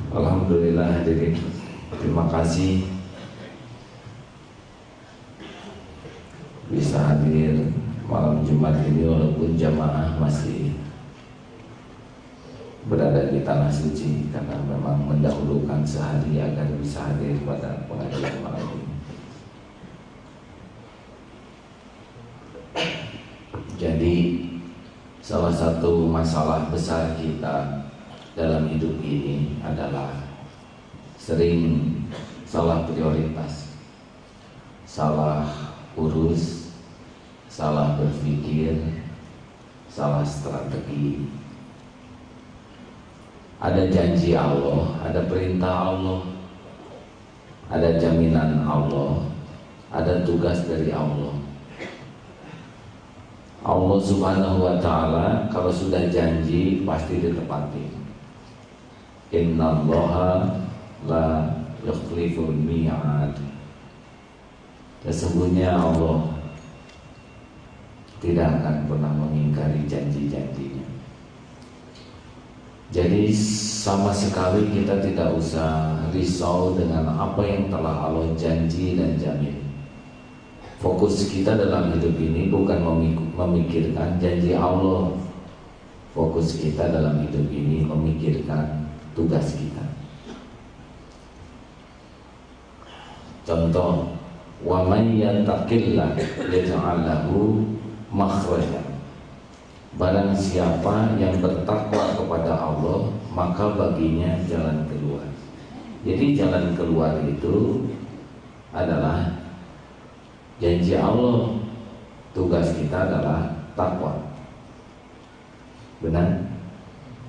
Alhamdulillah hadirin, terima kasih bisa hadir malam Jumat ini walaupun jamaah masih berada di tanah suci karena memang mendahulukan sehari agar bisa hadir pada pengajian malam ini. Jadi salah satu masalah besar kita dalam hidup ini adalah sering salah prioritas, salah urus, salah berpikir, salah strategi. Ada janji Allah, ada perintah Allah, ada jaminan Allah, ada tugas dari Allah. Allah Subhanahu wa ta'ala kalau sudah janji pasti ditepati. Innallaha la yukhliful mi'ad. Sesungguhnya Allah tidak akan pernah mengingkari janji-janjinya. Jadi sama sekali kita tidak usah risau dengan apa yang telah Allah janji dan jamin. Fokus kita dalam hidup ini bukan memikirkan janji Allah. Fokus kita dalam hidup ini memikirkan tugas kita. Contoh, wa may yattaqillah yaj'al lahu makhraja. Barang siapa yang bertakwa kepada Allah, maka baginya jalan keluar. Jadi jalan keluar itu adalah janji Allah. Tugas kita adalah takwa. Benar?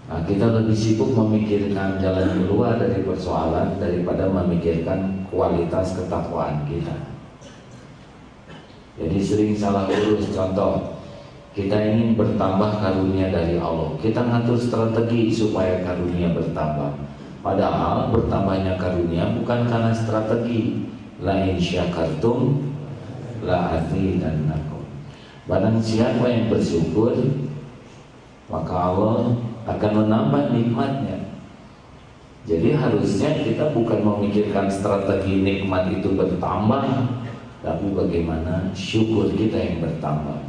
Nah, kita lebih sibuk memikirkan jalan keluar dari persoalan daripada memikirkan kualitas ketakwaan kita. Jadi sering salah urus. Contoh, kita ingin bertambah karunia dari Allah, kita ngatur strategi supaya karunia bertambah. Padahal bertambahnya karunia bukan karena strategi. La in syakartum la azidannakum. Barang siapa yang bersyukur, maka Allah akan menambah nikmatnya. Jadi harusnya kita bukan memikirkan strategi nikmat itu bertambah, tapi bagaimana syukur kita yang bertambah.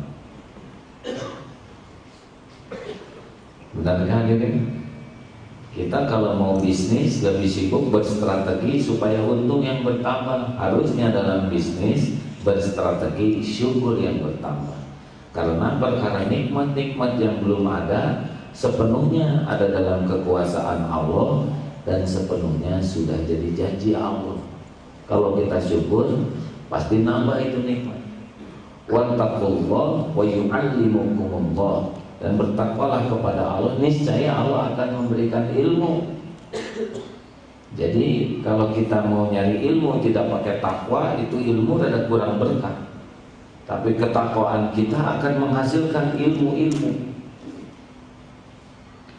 Benarkah hadirin? Kita kalau mau bisnis lebih sibuk berstrategi supaya untung yang bertambah. Harusnya dalam bisnis berstrategi syukur yang bertambah. Karena perkara nikmat-nikmat yang belum ada sepenuhnya ada dalam kekuasaan Allah dan sepenuhnya sudah jadi janji Allah. Kalau kita syukur pasti nambah itu nikmat. Wattaqullah wa yu'allimukumullah. Dan bertakwalah kepada Allah, niscaya Allah akan memberikan ilmu. Jadi kalau kita mau nyari ilmu tidak pakai takwa, itu ilmu rada kurang berkah. Tapi ketakwaan kita akan menghasilkan ilmu-ilmu.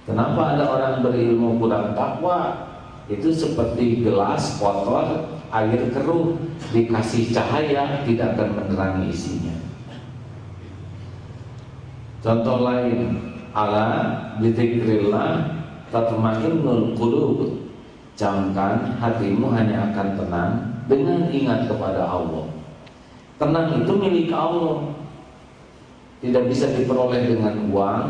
Kenapa ada orang berilmu kurang takwa? Itu seperti gelas kotor, air keruh, dikasih cahaya tidak akan menerangi isinya. Contoh lain, ala bizikrillah tatma'innul qulub. Camkan hatimu hanya akan tenang dengan ingat kepada Allah. Tenang itu milik Allah. Tidak bisa diperoleh dengan uang,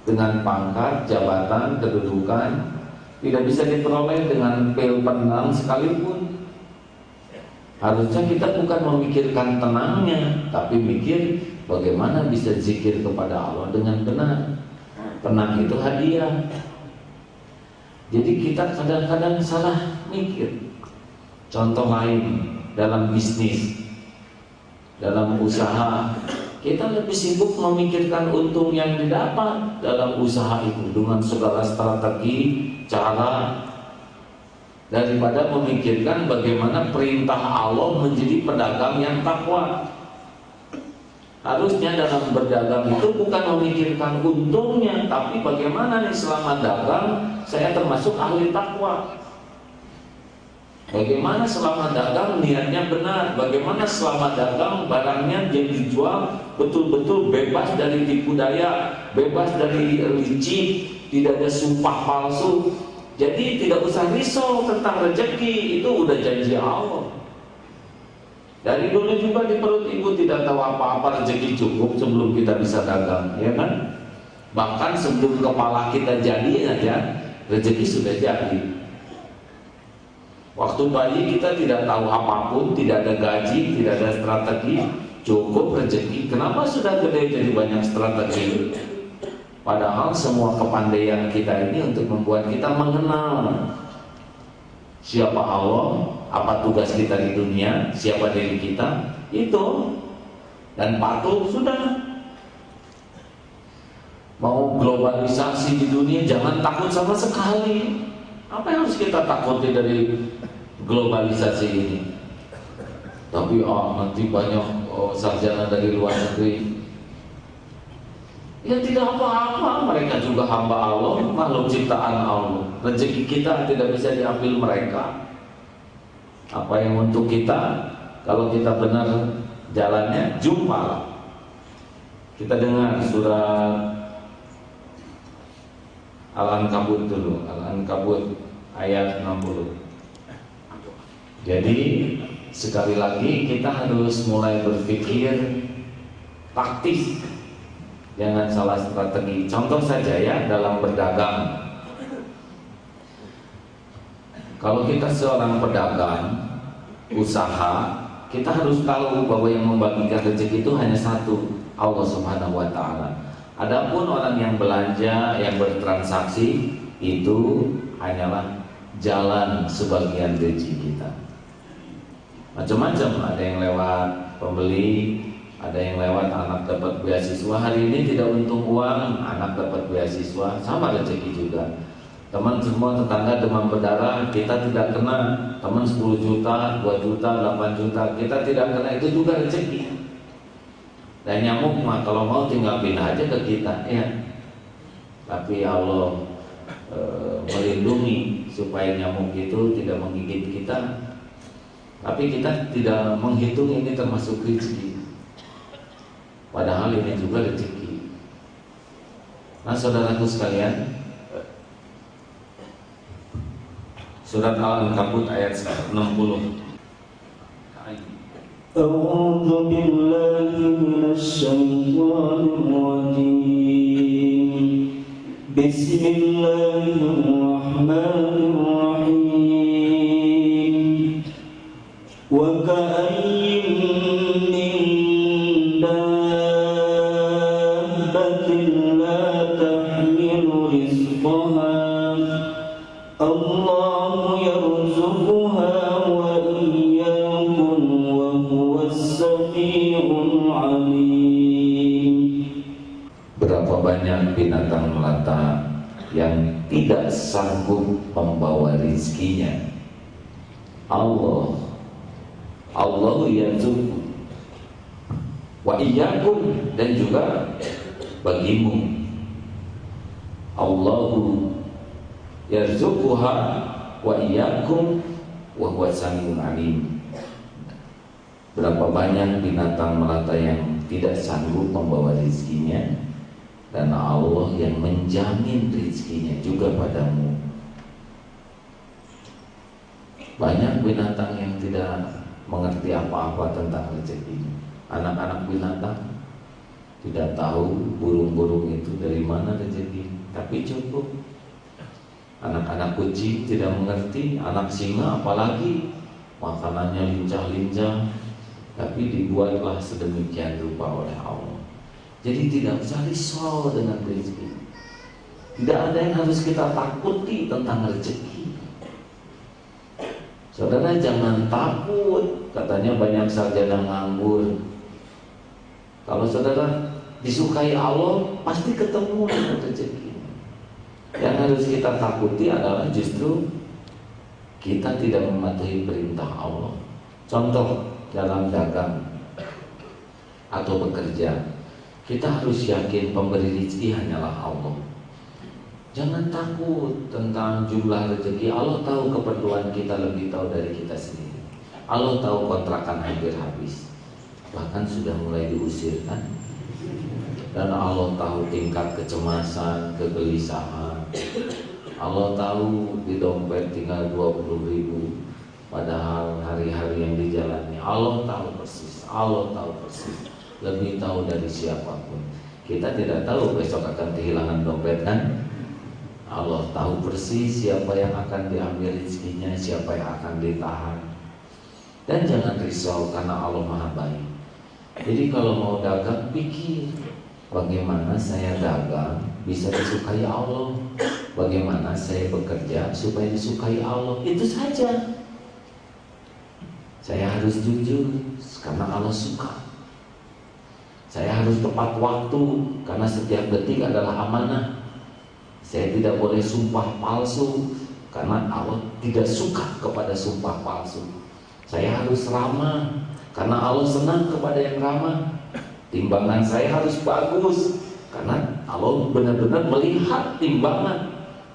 dengan pangkat, jabatan, kedudukan. Tidak bisa diperoleh dengan pil penenang sekalipun. Harusnya kita bukan memikirkan tenangnya, tapi mikir bagaimana bisa zikir kepada Allah dengan benar. Tenang itu hadiah. Jadi kita kadang-kadang salah mikir. Contoh lain, dalam bisnis, dalam usaha, kita lebih sibuk memikirkan untung yang didapat dalam usaha itu dengan segala strategi, cara, daripada memikirkan bagaimana perintah Allah menjadi pedagang yang takwa. Harusnya dalam berdagang itu bukan memikirkan untungnya, tapi bagaimana nih selama dagang saya termasuk ahli takwa. Bagaimana selama dagang niatnya benar, bagaimana selama dagang barangnya yang dijual betul-betul bebas dari tipu daya, bebas dari licik, tidak ada sumpah palsu. Jadi tidak usah risau tentang rezeki, itu udah janji Allah. Dari dulu juga di perut ibu tidak tahu apa-apa, rezeki cukup sebelum kita bisa dagang, ya kan? Bahkan sebelum kepala kita jadi aja, rezeki sudah jadi. Waktu bayi kita tidak tahu apapun, tidak ada gaji, tidak ada strategi, cukup rezeki. Kenapa sudah gede jadi banyak strategi? Padahal semua kepandaian kita ini untuk membuat kita mengenal siapa Allah, apa tugas kita di dunia, siapa diri kita, itu. Dan patuh sudah. Mau globalisasi di dunia, jangan takut sama sekali. Apa yang harus kita takuti dari globalisasi ini? Tapi nanti banyak sarjana dari luar negeri. Ya tidak apa-apa, mereka juga hamba Allah, makhluk ciptaan Allah. Rezeki kita tidak bisa diambil mereka. Apa yang untuk kita, kalau kita benar jalannya, jumpa. Kita dengar surat Al-Ankabut dulu, Al-Ankabut ayat 60. Jadi sekali lagi kita harus mulai berpikir taktis. Jangan salah strategi. Contoh saja ya, dalam berdagang. Kalau kita seorang pedagang, usaha, kita harus tahu bahwa yang membagikan rezeki itu hanya satu, Allah Subhanahu wa Ta'ala. Adapun orang yang belanja, yang bertransaksi, itu hanyalah jalan sebagian rezeki kita. Macam-macam, ada yang lewat pembeli, ada yang lewat anak dapat beasiswa. Hari ini tidak untung uang, anak dapat beasiswa, sama rezeki juga. Teman semua tetangga demam berdarah, kita tidak kena. Teman 10 juta, 2 juta, 8 juta, kita tidak kena, itu juga rezeki. Dan nyamuk mah kalau mau tinggal pindah aja ke kita, ya. Tapi Allah melindungi supaya nyamuk itu tidak menggigit kita. Tapi kita tidak menghitung ini termasuk rezeki. Padahal ini juga rezeki. Nah, saudaraku sekalian, surat Al-Ankabut ayat 60. A'udzu billahi minasy syaithanir rajim. Bismillahirrahmanirrahim. Wa ka'ayyin min dabbatin la tahmilu rizqaha Allahu yarzuquha wa iyyakum wa huwas sami'ul 'alim. Berapa banyak binatang melata yang tidak sanggup membawa rizkinya. Allah yarzuqu wa iyyakum, dan juga bagimu. Allahu yarzuquha wa iyyakum wa huwas samiul 'alim. Berapa banyak binatang melata yang tidak sanggup membawa rizkinya, dan Allah yang menjamin rizkinya juga padamu. Banyak binatang yang tidak mengerti apa-apa tentang rezeki. Anak-anak binatang tidak tahu burung-burung itu dari mana rezeki, tapi cukup. Anak-anak kucing tidak mengerti, anak singa apalagi makanannya lincah-lincah, tapi dibuatlah sedemikian rupa oleh Allah. Jadi tidak usah risau dengan rezeki. Tidak ada yang harus kita takuti tentang rezeki. Saudara jangan takut, katanya banyak sarjana nganggur. Kalau saudara disukai Allah, pasti ketemu dengan rezeki. Yang harus kita takuti adalah justru kita tidak mematuhi perintah Allah. Contoh dalam dagang atau bekerja, kita harus yakin pemberi rezeki hanyalah Allah. Jangan takut tentang jumlah rezeki. Allah tahu keperluan kita lebih tahu dari kita sendiri. Allah tahu kontrakan hampir habis, bahkan sudah mulai diusir kan. Dan Allah tahu tingkat kecemasan, kegelisahan. Allah tahu di dompet tinggal 20.000, padahal hari-hari yang dijalani Allah tahu persis. Allah tahu persis, lebih tahu dari siapapun. Kita tidak tahu besok akan kehilangan dompet kan? Allah tahu persis siapa yang akan diambil rezekinya, siapa yang akan ditahan. Dan jangan risau karena Allah Maha Baik. Jadi kalau mau dagang, pikir bagaimana saya dagang bisa disukai Allah, bagaimana saya bekerja supaya disukai Allah. Itu saja. Saya harus jujur karena Allah suka. Saya harus tepat waktu karena setiap detik adalah amanah. Saya tidak boleh sumpah palsu karena Allah tidak suka kepada sumpah palsu. Saya harus ramah karena Allah senang kepada yang ramah. Timbangan saya harus bagus karena Allah benar-benar melihat timbangan.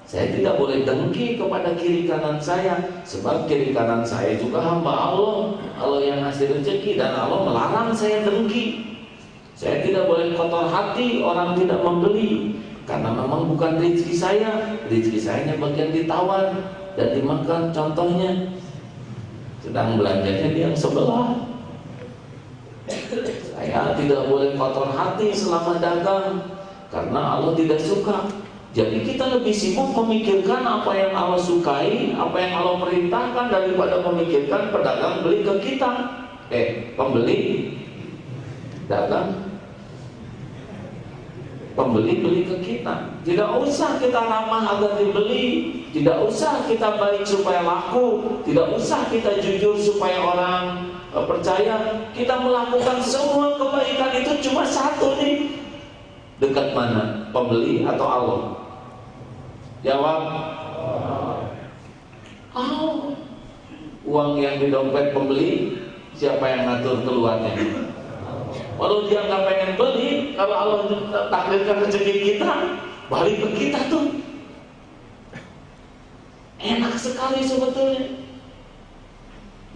Saya tidak boleh dengki kepada kiri kanan saya, sebab kiri kanan saya juga hamba Allah. Allah yang ngasih rezeki dan Allah melarang saya dengki. Saya tidak boleh kotor hati orang tidak membeli, karena memang bukan rezeki saya. Rezeki saya bagian ditawar dan dimakan. Contohnya sedang belanjanya di yang sebelah. Saya tidak boleh kotor hati selama dagang, karena Allah tidak suka. Jadi kita lebih sibuk memikirkan apa yang Allah sukai, apa yang Allah perintahkan, daripada memikirkan pedagang beli ke kita. Pembeli dagang, pembeli beli ke kita. Tidak usah kita ramah agar dibeli, tidak usah kita baik supaya laku, tidak usah kita jujur supaya orang percaya. Kita melakukan semua kebaikan itu cuma satu nih. Dekat mana? Pembeli atau Allah? Jawab. Uang yang di dompet pembeli, siapa yang ngatur keluarnya? Walau dia nggak pengen beli, kalau Allah takdirkan rezeki kita, balik ke kita tuh. Enak sekali sebetulnya.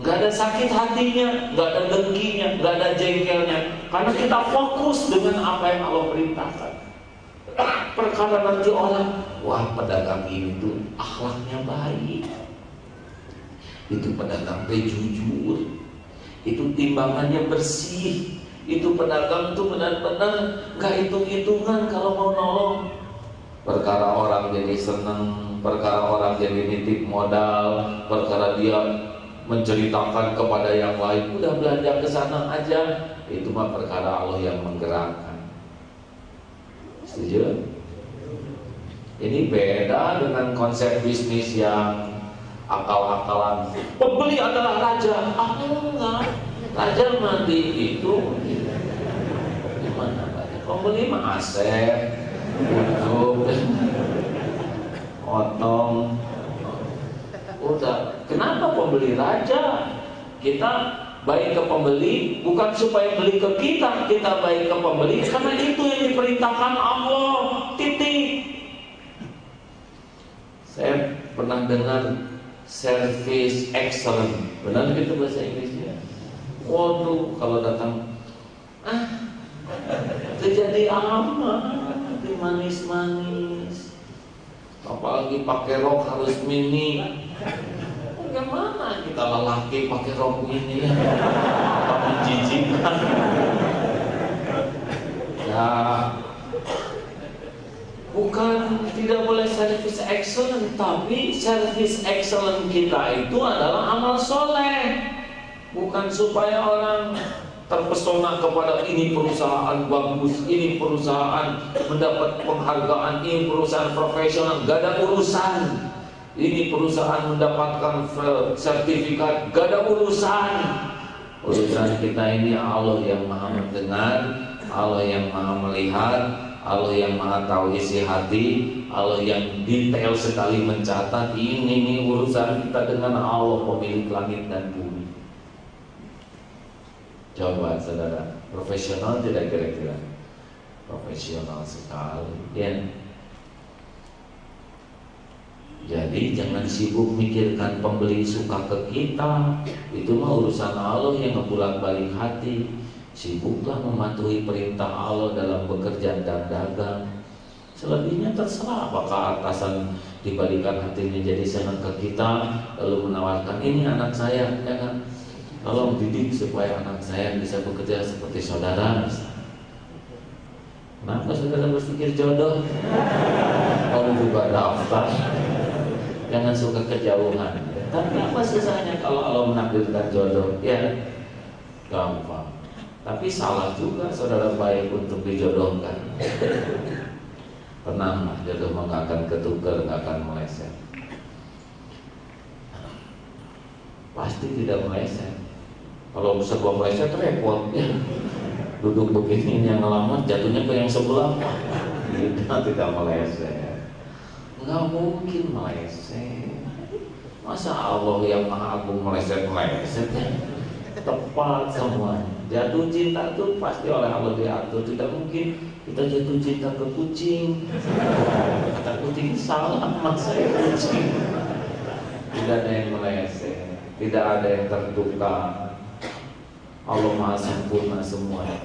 Nggak ada sakit hatinya, nggak ada dengkinya, nggak ada jengkelnya, karena kita fokus dengan apa yang Allah perintahkan. Perkara nanti orang, wah pedagang ini tuh akhlaknya baik, itu pedagang teh jujur, itu timbangannya bersih, itu pedagang tuh benar-benar nggak hitung-hitungan kalau mau nolong. Perkara orang jadi seneng, perkara orang jadi nitip modal, perkara dia menceritakan kepada yang lain, udah belanja ke sana aja, itu mah perkara Allah yang menggerakkan. Setuju? Ini beda dengan konsep bisnis yang akal-akalan. Pembeli adalah raja. Enggak. Raja mati itu gimana? Pembeli mah aset, ujung, otong. Udah. Kenapa pembeli raja? Kita baik ke pembeli bukan supaya beli ke kita, kita baik ke pembeli karena itu yang diperintahkan Allah. Titik. Saya pernah dengar service excellent, benar gitu bahasa Inggrisnya? Waduh, kalau datang terjadi amat, manis-manis, apalagi pakai rok harus mini. Bagaimana kita lelaki pakai rok ini? Apa menjijikkan? Ya, bukan tidak boleh service excellent, tapi service excellent kita itu adalah amal soleh. Bukan supaya orang terpesona kepada ini perusahaan bagus, ini perusahaan mendapat penghargaan, ini perusahaan profesional, gak ada urusan. Ini perusahaan mendapatkan sertifikat, gak ada urusan. Urusan kita ini Allah yang maha mendengar, Allah yang maha melihat, Allah yang maha tahu isi hati, Allah yang detail sekali mencatat. Ini urusan kita dengan Allah pemilik langit dan bumi. Coba saudara, profesional tidak kira-kira? Profesional sekali ya. Jadi jangan sibuk mikirkan pembeli suka ke kita, itu mah urusan Allah yang ngebulak-balik hati. Sibuklah mematuhi perintah Allah dalam bekerja dan dagang. Selebihnya terserah, apakah atasan dibalikan hatinya jadi senang ke kita lalu menawarkan ini anak saya, ya kan? Tolong didik supaya anak saya bisa bekerja seperti saudara. Kenapa saudara berpikir jodoh? Kamu juga daftar. Jangan suka kejauhan. Tapi apa susahnya kalau Allah menakdirkan jodoh? Ya, gampang. Tapi salah juga saudara baik untuk dijodohkan. Tenanglah, jodoh mah gak akan ketukar, gak akan meleset. Pasti tidak meleset. Kalau serba meleset repot ya. Duduk begini yang ngelamat jatuhnya ke yang sebelah. Tidak meleset. Nggak mungkin meleset. Masa Allah yang Maha Agung meleset-meleset ya? Tepat semuanya. Jatuh cinta itu pasti oleh Allah diatur. Tidak mungkin kita jatuh cinta ke kucing. Kata kucing salah, mas saya kucing. Tidak ada yang meleset, tidak ada yang tertukar. Allah Maha sempurna semuanya.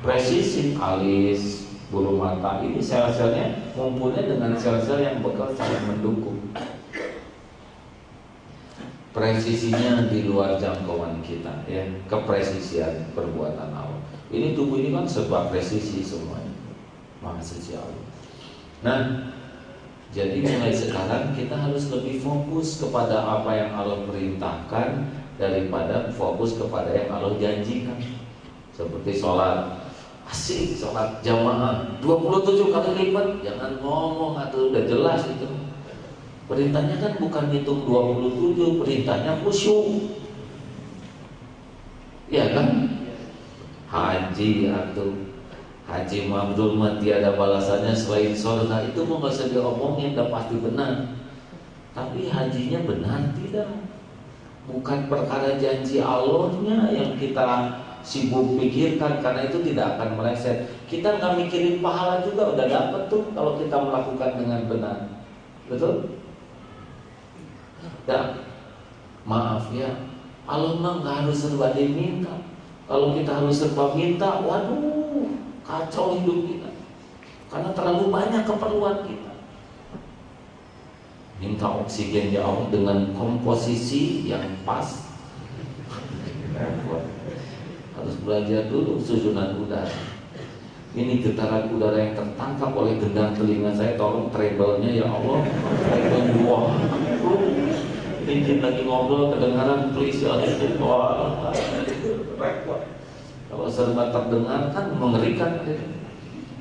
Presisi alis, bulu mata ini sel-selnya ngumpulnya dengan sel-sel yang bakal saling mendukung. Presisinya di luar jangkauan kita, ya, kepresisian perbuatan Allah. Ini tubuh ini kan serba presisi semuanya. Maha suci Allah. Nah, jadi mulai sekarang kita harus lebih fokus kepada apa yang Allah perintahkan daripada fokus kepada yang Allah janjikan. Seperti sholat, asik sholat jamaah 27 kali lipat, jangan ngomong atau udah jelas itu. Perintahnya kan bukan hitung 27, perintahnya khusyuk. Ya kan? Haji atau haji mabrur mah tiada balasannya selain surga, itu mau nggak usah diomongin, udah pasti benar. Tapi hajinya benar tidak? Bukan perkara janji Allahnya yang kita sibuk pikirkan, karena itu tidak akan meleset. Kita nggak mikirin pahala juga udah dapat tuh kalau kita melakukan dengan benar, betul? Ya, maaf ya, Allah mah nggak harus serba diminta. Kalau kita harus serba minta, waduh, kacau hidup kita. Karena terlalu banyak keperluan kita. Minta oksigen ya Allah dengan komposisi yang pas. Harus belajar dulu susunan udara. Ini getaran udara yang tertangkap oleh gendang telinga saya, tolong treble-nya ya Allah. Treble dua. Dikit lagi ngobrol kedengaran, please ya Allah. Repot. Kalau serba terdengar kan mengerikan.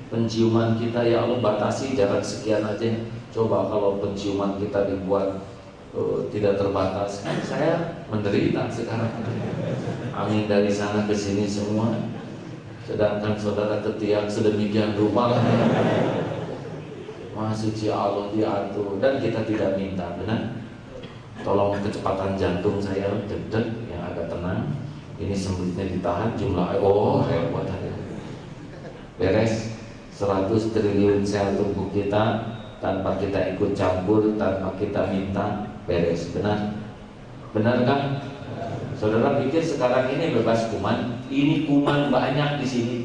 Penciuman kita ya Allah batasi jarak sekian aja. Coba kalau penciuman kita dibuat tidak terbatas, kan saya menderita sekarang. Angin dari sana ke sini semua. Sedangkan saudara ketiak sedemikian rupa lah. Maha suci Allah diatur dan kita tidak minta, benar? Tolong kecepatan jantung saya deg-deg yang agak tenang. Ini sembutnya ditahan jumlah. Oh repot aja. Beres 100 triliun sel tubuh kita tanpa kita ikut campur, tanpa kita minta, beres. Benar? Benar kan? Saudara pikir sekarang ini bebas kuman? Ini kuman banyak di sini.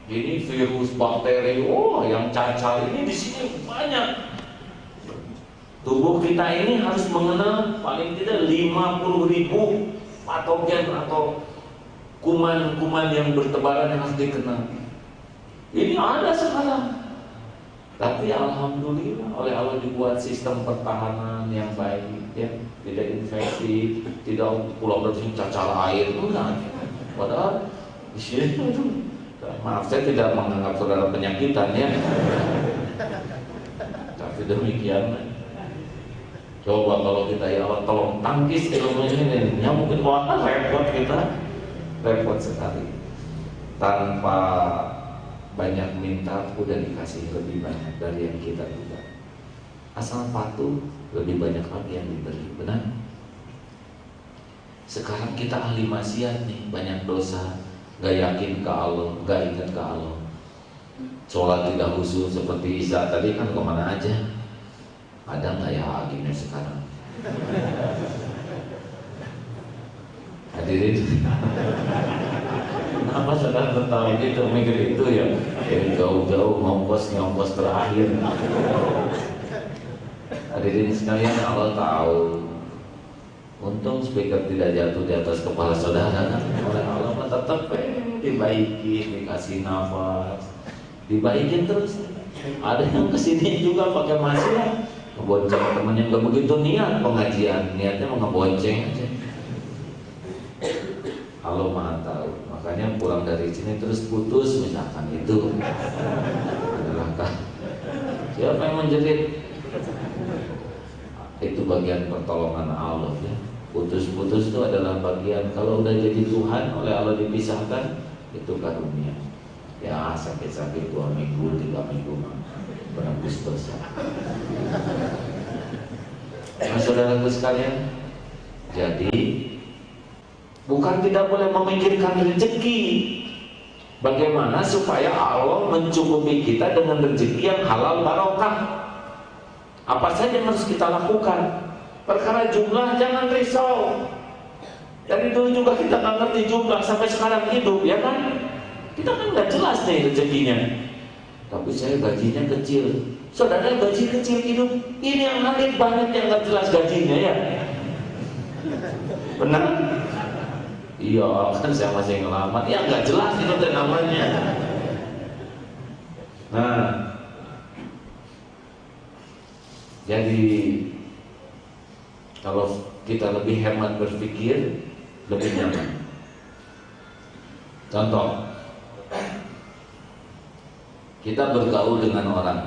Ini virus, bakteri, yang cacar ini di sini banyak. Tubuh kita ini harus mengenal paling tidak 50.000 patogen atau kuman-kuman yang bertebaran yang harus dikenal. Ini ada sekarang. Tapi alhamdulillah oleh Allah dibuat sistem pertahanan yang baik, ya, tidak infeksi, tidak pulau bersih cacar air, enggak. Padahal di sini, maaf saya tidak menganggap saudara penyakitan ya. Tapi demikian. Coba kalau kita ya Allah tolong tangkis ilmu ini, ya mungkin wah repot kita, repot sekali. Tanpa banyak minta udah dikasih lebih banyak dari yang kita duga. Asal patuh lebih banyak lagi yang diberi, benar? Sekarang kita ahli maksiat nih, banyak dosa, gak yakin ke Allah, gak ingat ke Allah. Sholat tidak khusyuk seperti Isa tadi kan kemana aja? Ada nggak ya akhirnya sekarang? Hadirin, kenapa saudara tertawa gitu mikir itu ya? Dari jauh-jauh ngongkos terakhir. Hadirin sekalian, Allah tahu. Untung speaker tidak jatuh di atas kepala saudara. Oleh Allah tetap dibaiki, dikasih nafas, dibaikin terus. Ada yang kesini juga pakai masker, ngebonceng temen yang gak begitu niat pengajian, niatnya mau ngebonceng aja. Allah Maha tahu. Makanya pulang dari sini terus putus misalkan, itu adalah siapa yang menjerit? Itu bagian pertolongan Allah ya. Putus-putus itu adalah bagian. Kalau udah jadi Tuhan, oleh Allah dipisahkan, itu karunia. Ya sakit-sakit 2 minggu, 3 minggu menembus dosa. Saudaraku sekalian, jadi bukan tidak boleh memikirkan rezeki. Bagaimana supaya Allah mencukupi kita dengan rezeki yang halal barokah. Apa saja yang harus kita lakukan? Perkara jumlah jangan risau. Dari dulu juga kita nggak ngerti jumlah sampai sekarang hidup, ya kan? Kita kan nggak jelas nih rezekinya. Tapi saya gajinya kecil. Saudara gaji kecil hidup. Ini yang aneh banget yang nggak jelas gajinya ya. Benar? Iya, kan saya masih ngelamar. Ya nggak jelas itu namanya. Nah, jadi kalau kita lebih hemat berpikir, lebih nyaman. Contoh, kita bergaul dengan orang,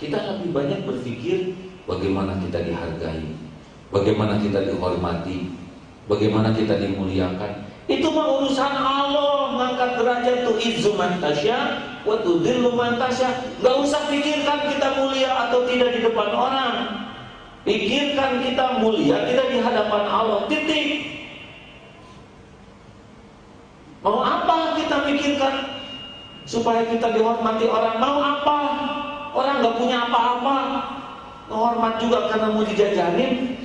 kita lebih banyak berpikir bagaimana kita dihargai, bagaimana kita dihormati, bagaimana kita dimuliakan. Itu mah urusan Allah. Mengangkat derajat tu izzu man tasya wa tudhillu man tasya. Gak usah pikirkan kita mulia atau tidak di depan orang. Pikirkan kita mulia tidak di hadapan Allah. Titik. Mau apa kita pikirkan supaya kita dihormati orang? Mau apa? Orang gak punya apa-apa, menghormat juga karena mau dijajanin.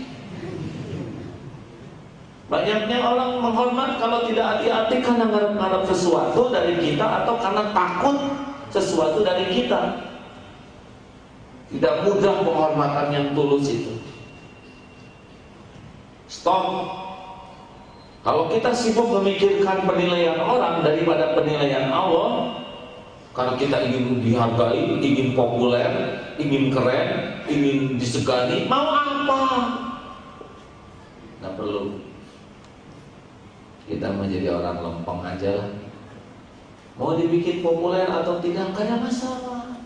Banyaknya orang menghormat kalau tidak hati-hati karena ngarep-ngarep sesuatu dari kita atau karena takut sesuatu dari kita. Tidak mudah penghormatan yang tulus itu. Stop. Kalau kita sibuk memikirkan penilaian orang daripada penilaian Allah, karena kita ingin dihargai, ingin populer, ingin keren, ingin disegani, mau apa? Nggak perlu. Kita menjadi orang lempeng aja lah. Mau dibikin populer atau tidak, gak ada masalah.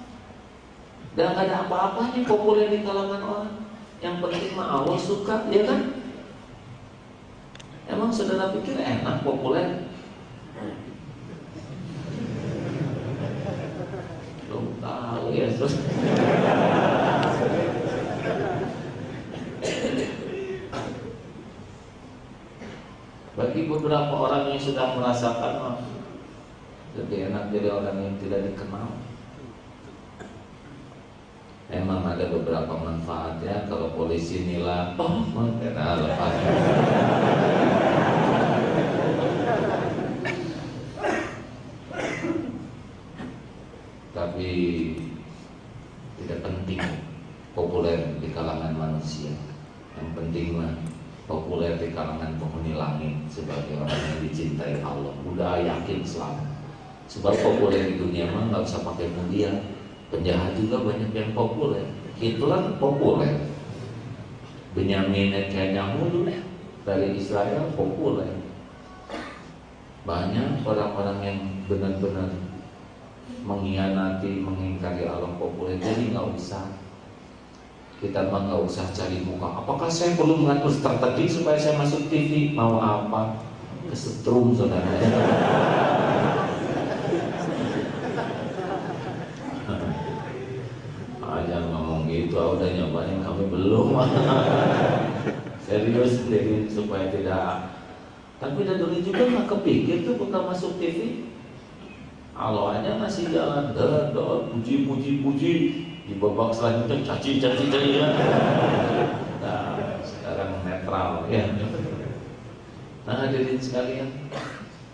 Dan gak ada apa-apanya populer di kalangan orang. Yang penting mah Allah suka, ya kan? Emang saudara pikir enak populer? Belum tahu ya, terus. Bagi beberapa orang yang sudah merasakan, lebih enak jadi orang yang tidak dikenal. Memang ada beberapa manfaatnya. Kalau polisi nilai, kena lepas. Tapi tidak penting populer di kalangan manusia. Yang penting mah populer di kalangan penghuni langit sebagai orang yang dicintai Allah. Udah yakin selamat. Sebab populer di dunia mah nggak usah pakai mulia. Penjahat juga banyak yang populer. Hitler populer. Benyamin Netanyahu dari Israel populer. Banyak orang-orang yang benar-benar mengkhianati, mengingkari Allah populer. Jadi nggak usah. Kita mah nggak usah cari muka. Apakah saya perlu mengatur strategi supaya saya masuk TV? Mau apa? Kesetrum saudara. Jangan ngomong gitu. Udah nyobain, kami belum. Serius sendiri supaya tidak. Tapi dari dulu juga nggak kepikir tuh bakal masuk TV. Allah aja masih jalan, puji, di babak selanjutnya caci ya. Nah, sekarang netral ya. Nah, hadirin sekalian,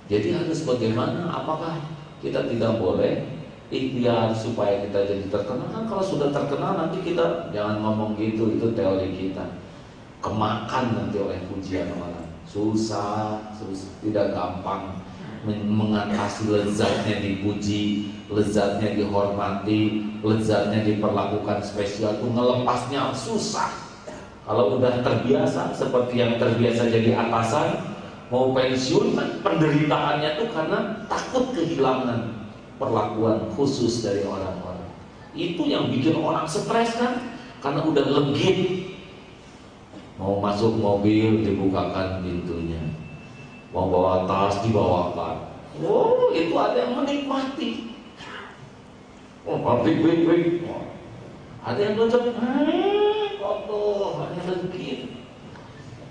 jadi harus bagaimana? Apakah kita tidak boleh ikhtiar supaya kita jadi terkenal. Kan kalau sudah terkenal nanti kita jangan ngomong gitu, itu teori kita. Kemakan nanti oleh pujian orang. Susah, tidak gampang mengatasi lezatnya dipuji, lezatnya dihormati, lezatnya diperlakukan spesial, itu ngelepasnya susah. Kalau udah terbiasa seperti yang terbiasa jadi atasan, mau pensiun kan penderitaannya tuh karena takut kehilangan perlakuan khusus dari orang-orang. Itu yang bikin orang stres kan, karena udah legit. Mau masuk mobil dibukakan pintunya, mau bawa tas dibawakan. Oh, itu ada yang menikmati. Oh, pabrik. Ada yang ngecap, kotor, hanya legit.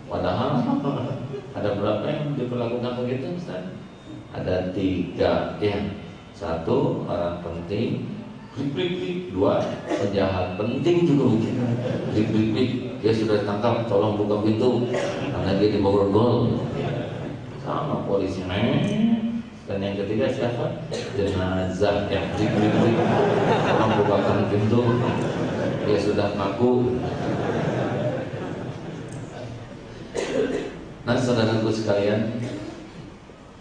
Padahal ada berapa yang diperlakukan begitu, Ustaz? Ada 3 ya. 1 orang penting, klik. 2 penjahat penting juga begitu. Klik. Dia sudah ditangkap, tolong buka pintu karena dia diborgol. Sama polisi. Dan yang ketiga siapa? Jenazah yang klik. Tolong bukakan pintu. Dia sudah kaku. Nah, saudaraku sekalian,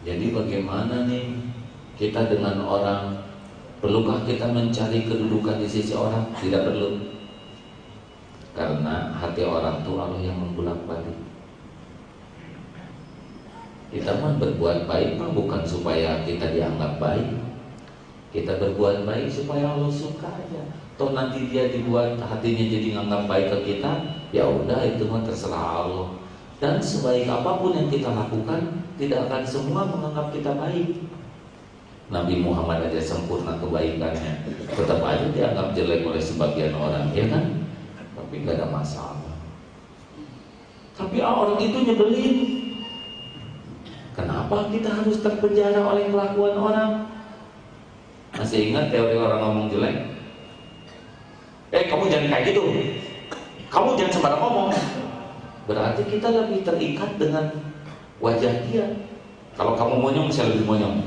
jadi bagaimana nih kita dengan orang? Perlukah kita mencari kedudukan di sisi orang? Tidak perlu. Karena hati orang itu Allah yang membolak-balik. Kita mah berbuat baik mah bukan supaya kita dianggap baik. Kita berbuat baik supaya Allah suka aja. Toh nanti dia dibuat hatinya jadi nganggap baik ke kita, ya udah itu mah terserah Allah. Dan sebaik apapun yang kita lakukan, tidak akan semua menganggap kita baik. Nabi Muhammad aja sempurna kebaikannya, tetap aja dianggap jelek oleh sebagian orang, ya kan? Tapi gak ada masalah. Tapi orang itu nyebelin. Kenapa kita harus terpenjara oleh kelakuan orang? Masih ingat teori orang ngomong jelek? Kamu jangan kayak gitu. Kamu jangan sembarang ngomong. Berarti kita lebih terikat dengan wajah dia. Kalau kamu monyong, saya lebih monyong.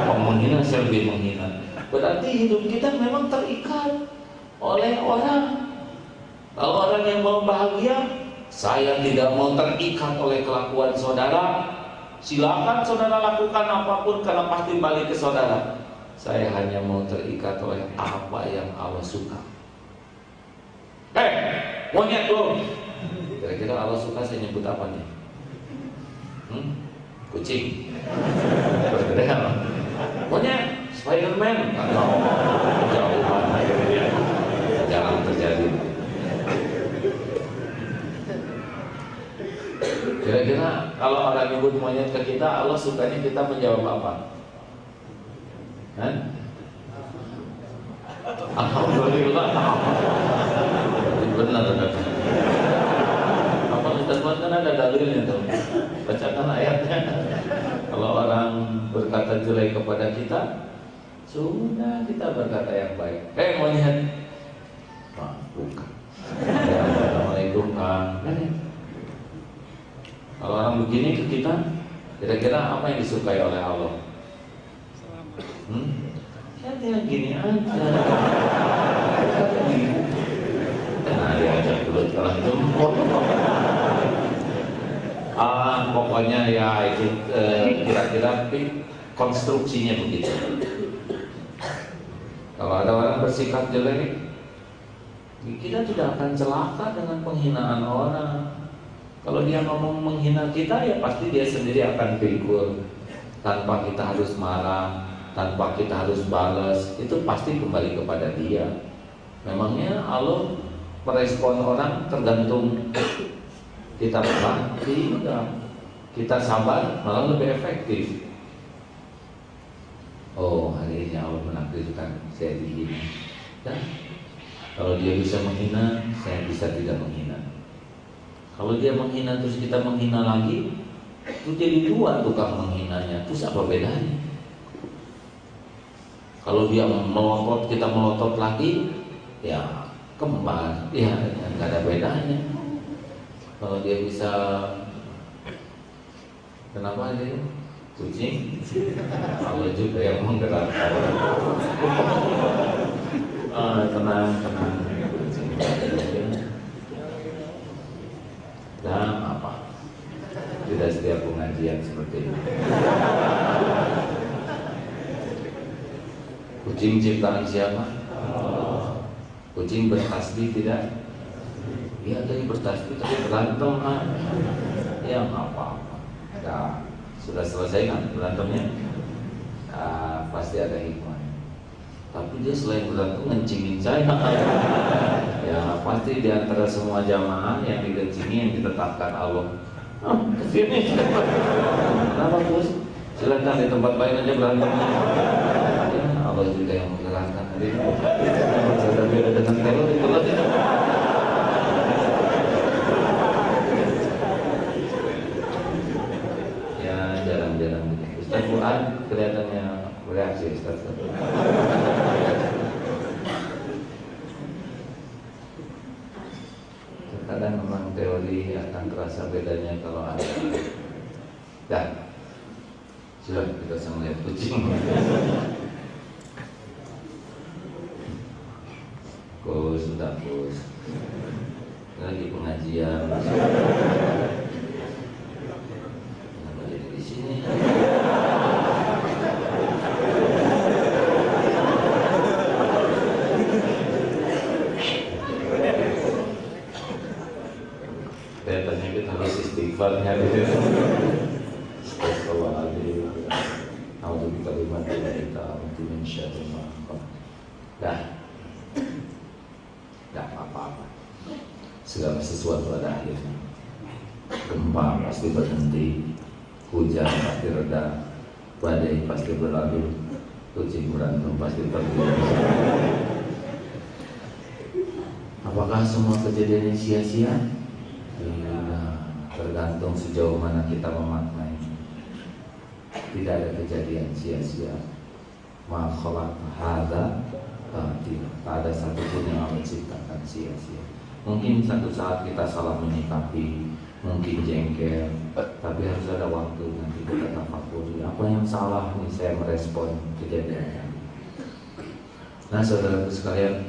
Kamu menghina, saya lebih menghina. Berarti hidup kita memang terikat oleh orang. Kalau orang yang mau bahagia, saya tidak mau terikat oleh kelakuan saudara. Silakan saudara lakukan apapun karena pasti balik ke saudara. Saya hanya mau terikat oleh apa yang Allah suka. Monyet lo. Kira-kira Allah suka saya nyebut apa nih? Kucing. Bergerak. Monyet, Spiderman. Jauhan akhirnya. Jangan terjadi. Kira-kira kalau orang nyebut monyet ke kita, Allah sukanya kita menjawab apa? Alhamdulillah. Benar. Apa Ustaz kan ada dalilnya tuh. Bacakan ayatnya. Kalau orang berkata jelek kepada kita, sudah kita berkata yang baik. Monyet. Bukan. Assalamualaikum Kang. Kalau orang begini ke kita, kira-kira apa yang disukai oleh Allah? Ya dia gini aja. Nah diajak dulu jalan jempol. Pokoknya ya itu kira-kira konstruksinya begitu. Kalau ada orang bersikap jelek, kita tidak akan celaka dengan penghinaan orang. Kalau dia ngomong menghina kita, ya pasti dia sendiri akan pikul. Tanpa kita harus marah, tanpa kita harus balas, itu pasti kembali kepada dia. Memangnya Allah merespon orang tergantung kita marah? Tidak. Kita sabar malah lebih efektif. Oh, hari ini Allah menakdirkan saya dihina. Dan kalau dia bisa menghina, saya bisa tidak menghina. Kalau dia menghina terus kita menghina lagi, itu jadi 2 tukang menghinanya. Terus apa bedanya? Kalau dia melotot, kita melotot lagi, ya kembar, ya nggak ada bedanya. Kalau dia bisa, kenapa dia Kucing Allah juga yang menggerakkan. Tenang kucing. Dan apa? Tidak setiap pengajian seperti ini. Kucing ciptaan siapa? Kucing bertasbih tidak? Iya tadi bertasbih tapi berantem ya nggak apa-apa. Nah, sudah selesai kan berantemnya? Pasti ada hikmah. Tapi dia selain berantem ngencingin saya. Ya pasti di antara semua jamaah yang digencingi yang ditetapkan Allah. Kesini. Kenapa Gus? Silakan di tempat lain aja berantemnya. Ya, Allah juga yang menggerakkan. Jadi sudah beda dengan telur itu lagi. Jarang-jarang Ustaz Fuad kelihatannya bereaksi Ustaz. Terkadang memang teori akan terasa bedanya kalau ada. Dah, sudah kita sama lihat kucing. Sudah Gus. Lagi pengajian. Kelihatannya kita harus istighfarnya gitu. Astagfirullahaladzim. A'udzu bikalimatillahi tammati min syarri ma khalaq. Dah apa-apa. Segala sesuatu ada akhirnya. Gempa pasti berhenti, hujan pasti reda, badai pasti berlalu, kucing berantem pasti pergi. Apakah semua kejadian ini sia-sia? Tergantung sejauh mana kita memaknai. Tidak ada kejadian sia-sia. Ma khalaq hadza batil. Tak ada satupun yang Allah ciptakan sia-sia. Mungkin satu saat kita salah menyikapi, mungkin jengkel, tapi harus ada waktu nanti kita tafakuri apa yang salah nih saya merespon kejadian. Nah saudaraku sekalian,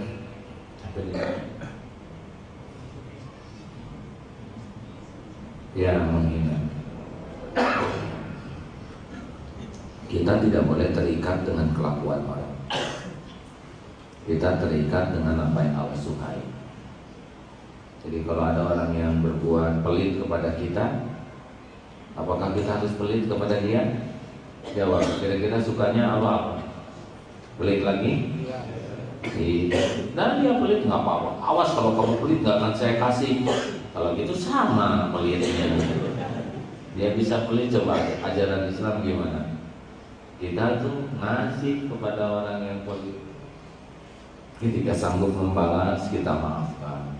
yang menghina. Kita tidak boleh terikat dengan kelakuan orang. Kita terikat dengan apa yang Allah sukai. Jadi kalau ada orang yang berbuat pelit kepada kita, apakah kita harus pelit kepada dia? Jawab, kira-kira sukanya Allah apa? Pelit lagi? Nah dia pelit nggak apa-apa. Awas kalau kamu pelit nggak akan saya kasih. Kalau gitu sama pelitnya. Dia bisa pelit, coba ajaran Islam gimana? Kita tuh ngasih kepada orang yang pelit. Ketika sanggup membalas, kita maafkan.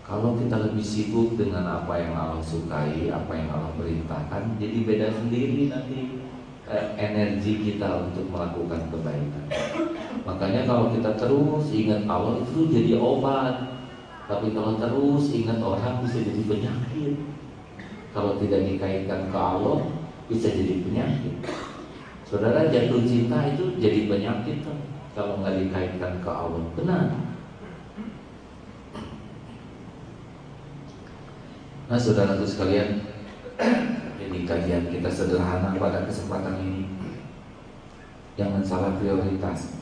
Kalau kita lebih sibuk dengan apa yang Allah sukai, apa yang Allah perintahkan, jadi beda sendiri nanti energi kita untuk melakukan kebaikan. Makanya kalau kita terus ingat Allah itu jadi obat. Tapi kalau terus ingat orang bisa jadi penyakit. Kalau tidak dikaitkan ke Allah bisa jadi penyakit. Saudara, jatuh cinta itu jadi penyakit kan? Kalau nggak dikaitkan ke Allah. Benar. Nah saudaraku sekalian, ini kajian kita sederhana pada kesempatan ini. Jangan salah prioritas.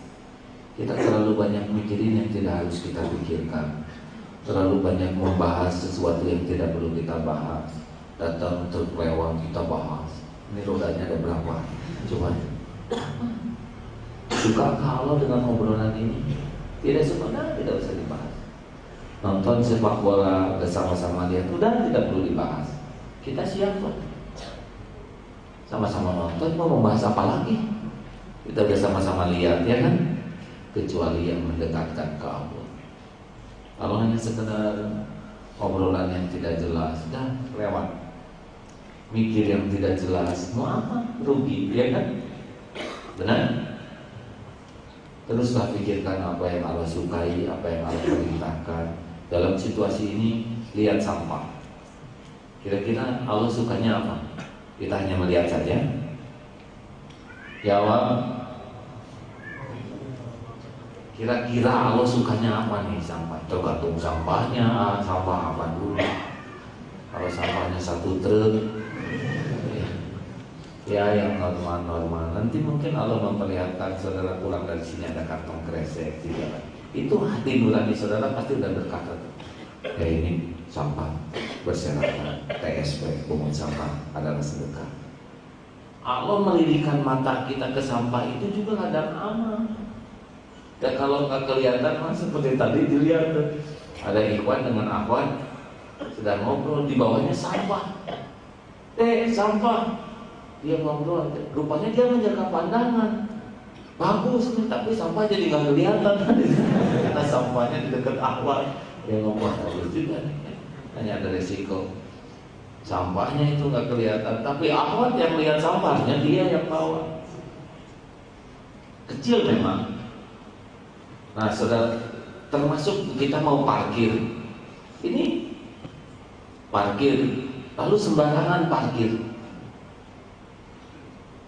Kita terlalu banyak mikirin yang tidak harus kita pikirkan. Terlalu banyak membahas sesuatu yang tidak perlu kita bahas. Datang truk lewat kita bahas. Ini rodanya ada berapa? Coba. Sukakah Allah dengan obrolan ini? Tidak suka, tidak usah dibahas. Nonton sepak bola bersama-sama lihat, udah tidak perlu dibahas. Kita siapa? Sama-sama nonton, mau membahas apa lagi? Kita bersama-sama lihat, ya kan? Kecuali yang mendekatkan ke Allah. Kalau hanya sekedar obrolan yang tidak jelas, dan lewat. Mikir yang tidak jelas, mau apa? Rugi, ya kan? Benar? Teruslah pikirkan apa yang Allah sukai, apa yang Allah perintahkan. Dalam situasi ini, lihat sampah. Kira-kira Allah sukanya apa? Kita hanya melihat saja. Jawab. Kira-kira Allah sukanya apa nih sampah? Tergantung sampahnya, sampah apa dulu. Kalau sampahnya 1 truk, ya yang normal-normal. Nanti mungkin Allah memperlihatkan saudara pulang dari sini ada kantong kresek, tidak. Itu hati nurani saudara pasti udah berkata, ya ini sampah berserakan, TSP, pungut sampah adalah sedekah. Allah melirikan mata kita ke sampah itu juga ladang amal. Dan kalau nggak kelihatan, mas seperti tadi dilihat ada ikhwan dengan akhwat sedang ngobrol, di bawahnya sampah. Sampah. Dia ngobrol, rupanya dia menjaga pandangan. Bagus nih, tapi sampah jadi nggak kelihatan karena sampahnya di dekat akhwat. Dia ngomong bagus juga nih. Hanya ada resiko. Sampahnya itu nggak kelihatan, tapi akhwat yang lihat sampahnya dia yang bawa. Kecil memang. Nah, saudara, termasuk kita mau parkir. Ini parkir, lalu sembarangan parkir,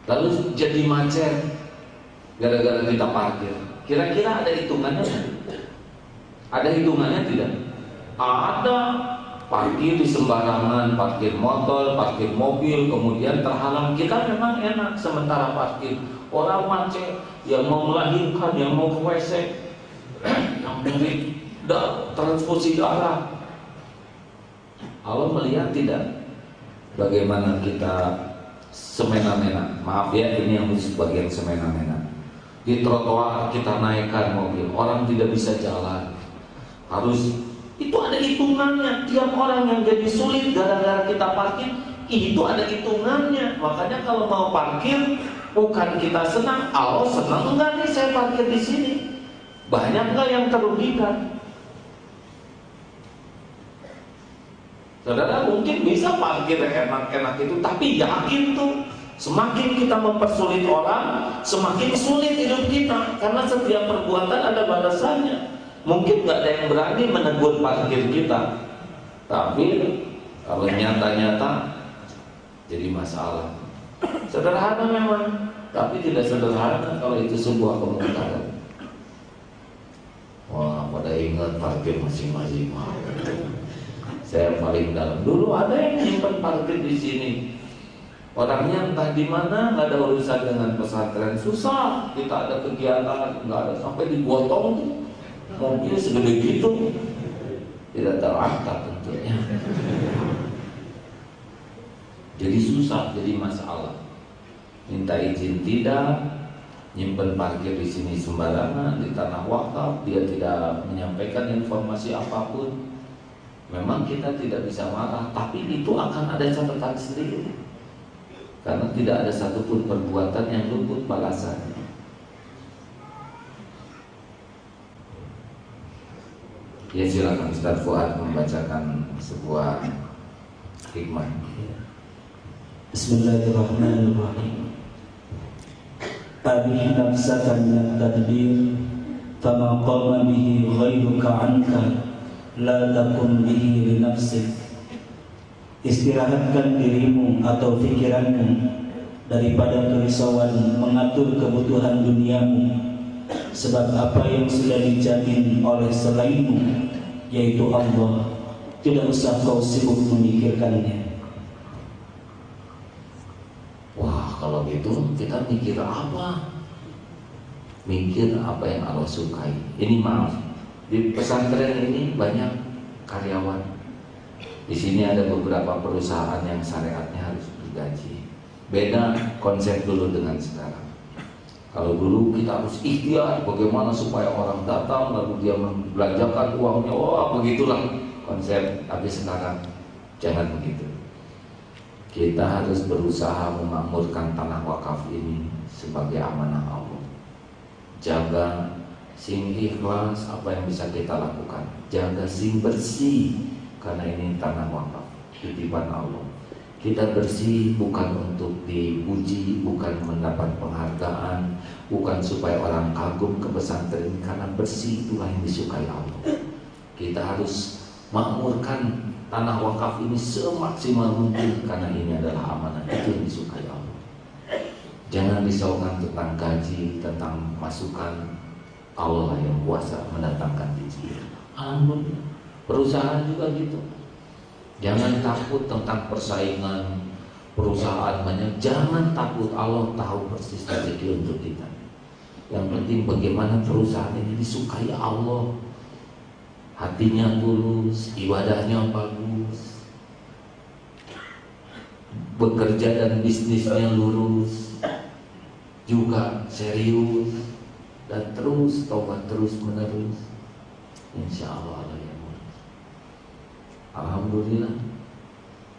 lalu jadi macet gara-gara kita parkir. Kira-kira ada hitungannya? Ada hitungannya tidak? Ada. Parkir di sembarangan, parkir motor, parkir mobil, kemudian terhalang. Kita memang enak sementara parkir. Orang macet, yang mau melahirkan, yang mau ke WC, yang beli transfusi darah. Allah melihat tidak bagaimana kita semena-mena. Maaf ya, ini yang khusus bagian semena-mena. Di trotoar kita naikkan mobil, orang tidak bisa jalan. Harus, itu ada hitungannya. Tiap orang yang jadi sulit gara-gara kita parkir, itu ada hitungannya. Makanya kalau mau parkir, bukan kita senang, Allah senang enggak nih saya parkir di sini? Banyak enggak yang terugikan? Saudara mungkin bisa parkir enak-enak itu, tapi yakin tuh semakin kita mempersulit orang, semakin sulit hidup kita. Karena setiap perbuatan ada balasannya. Mungkin nggak ada yang berani menegur parkir kita, tapi kalau nyata-nyata jadi masalah. Sederhana memang, tapi tidak sederhana kalau itu sebuah kemungkaran. Wah, pada ingat parkir masing-masing. Saya paling dalam. Dulu ada yang simpan parkir di sini. Orangnya entah di mana, nggak ada urusan dengan pesantren, susah. Kita ada kegiatan, nggak ada, sampai digotong tuh. Mobil segede gitu, tidak terangkat tentunya. Jadi susah, jadi masalah. Minta izin tidak, nyimpen parkir di sini sembarangan di tanah wakaf, dia tidak menyampaikan informasi apapun. Memang kita tidak bisa marah, tapi itu akan ada catatan sendiri. Karena tidak ada satupun perbuatan yang luput balasannya. Ya, silakan Ustaz Fuad membacakan sebuah hikmah. Bismillahirrahmanirrahim. Abih nafsaka min tadbir, fama qama bihi ghairuka anka, la takum bihi li nafsik. Istirahatkan dirimu atau pikiranmu daripada kerisauan mengatur kebutuhan duniamu, sebab apa yang sudah dijamin oleh selainmu, yaitu Allah, tidak usah kau sibuk memikirkannya. Wah, kalau gitu kita mikir apa? Mikir apa yang Allah sukai. Ini maaf, di pesantren ini banyak karyawan. Di sini ada beberapa perusahaan yang syariatnya harus digaji. Beda konsep dulu dengan sekarang. Kalau dulu kita harus ikhtiar bagaimana supaya orang datang lalu dia membelanjakan uangnya. Oh, begitulah konsep. Tapi sekarang jangan begitu. Kita harus berusaha memakmurkan tanah wakaf ini sebagai amanah Allah. Jaga sing ikhlas apa yang bisa kita lakukan. Jaga sing bersih, karena ini tanah wakaf, titipan Allah. Kita bersih bukan untuk dipuji, bukan mendapat penghargaan, bukan supaya orang kagum ke pesantren, karena bersih itulah yang disukai Allah. Kita harus makmurkan tanah wakaf ini semaksimal mungkin karena ini adalah amanah. Itu yang disukai Allah. Jangan risaukan tentang gaji, tentang masukan. Allah lah yang kuasa mendatangkan rezeki. Alhamdulillah. Perusahaan juga gitu. Jangan takut tentang persaingan perusahaan banyak. Jangan takut, Allah tahu persis rezeki untuk kita. Yang penting bagaimana perusahaan ini disukai Allah. Hatinya tulus, ibadahnya bagus, bekerja dan bisnisnya lurus, juga serius, dan terus taubat terus menerus. Insya Allah Allah yang mulus. Alhamdulillah,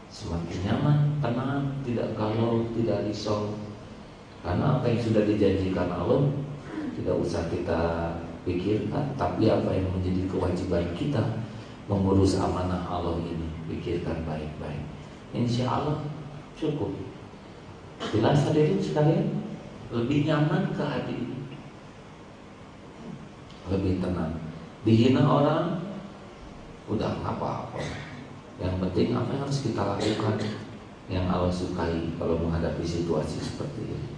semakin nyaman, tenang, tidak galau, tidak risau. Karena apa yang sudah dijanjikan Allah tidak usah kita pikirkan, tapi apa yang menjadi kewajiban kita mengurus amanah Allah ini, pikirkan baik-baik. Insya Allah cukup. Bila hadirin sekalian, lebih nyaman ke hati ini, lebih tenang. Dihina orang, udah apa-apa. Yang penting apa yang harus kita lakukan, yang Allah sukai kalau menghadapi situasi seperti ini.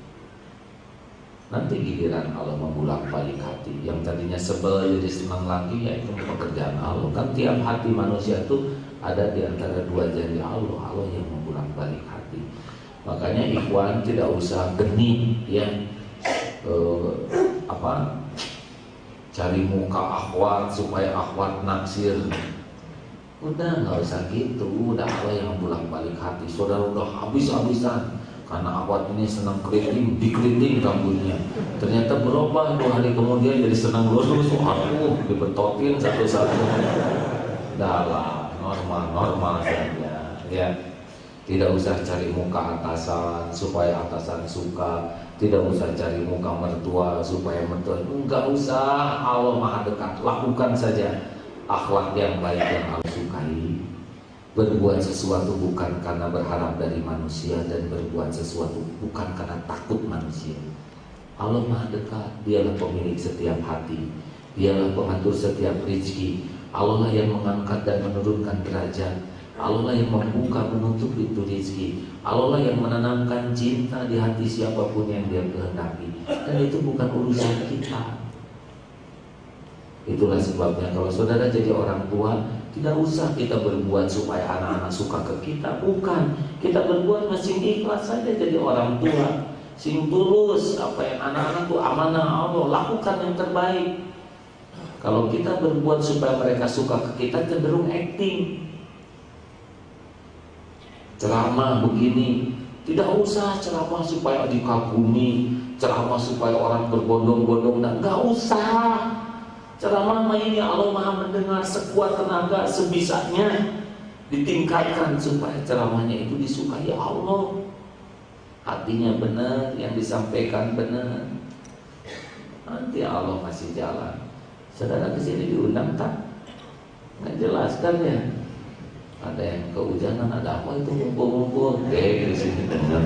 Nanti giliran Allah membulak balik hati. Yang tadinya sebel jadi senang lagi, yaitu pekerjaan Allah. Kan tiap hati manusia itu ada di antara dua jari Allah. Allah yang membulak balik hati. Makanya ikhwan tidak usah geni ya, cari muka akhwat supaya akhwat naksir. Udah nggak usah gitu. Udah Allah yang membulak balik hati. Saudara udah habis-habisan karena akhwat ini senang keriting, dikeriting rambutnya. Ternyata berubah 2 hari kemudian jadi senang lurus. Aduh, dibetotin satu-satu. Dah lah, normal saja. Ya, tidak usah cari muka atasan supaya atasan suka. Tidak usah cari muka mertua supaya mertua. Enggak usah. Allah Maha dekat. Lakukan saja akhlak yang baik yang Allah sukai. Berbuat sesuatu bukan karena berharap dari manusia, dan berbuat sesuatu bukan karena takut manusia. Allah Maha dekat. Dialah pemilik setiap hati. Dialah pengatur setiap rezeki. Allah lah yang mengangkat dan menurunkan derajat. Allah lah yang membuka menutup pintu rezeki. Allah lah yang menanamkan cinta di hati siapapun yang Dia kehendaki. Dan itu bukan urusan kita. Itulah sebabnya kalau saudara jadi orang tua, tidak usah kita berbuat supaya anak-anak suka ke kita. Bukan. Kita berbuat masing ikhlas saja jadi orang tua. Sing tulus. Apa yang anak-anak itu amanah Allah. Lakukan yang terbaik. Kalau kita berbuat supaya mereka suka ke kita, cenderung acting. Ceramah begini, tidak usah ceramah supaya dikagumi, ceramah supaya orang berbondong-bondong. Nggak usah. Ceramah ini Allah Maha mendengar, sekuat tenaga, sebisanya ditingkatkan supaya ceramahnya itu disukai Allah. Hatinya benar, yang disampaikan benar. Nanti Allah kasih jalan. Saudara kesini diundang tak? Nggak jelaskan ya. Ada yang kehujanan, ada apa itu ngumpul-ngumpul? Di sini dengar.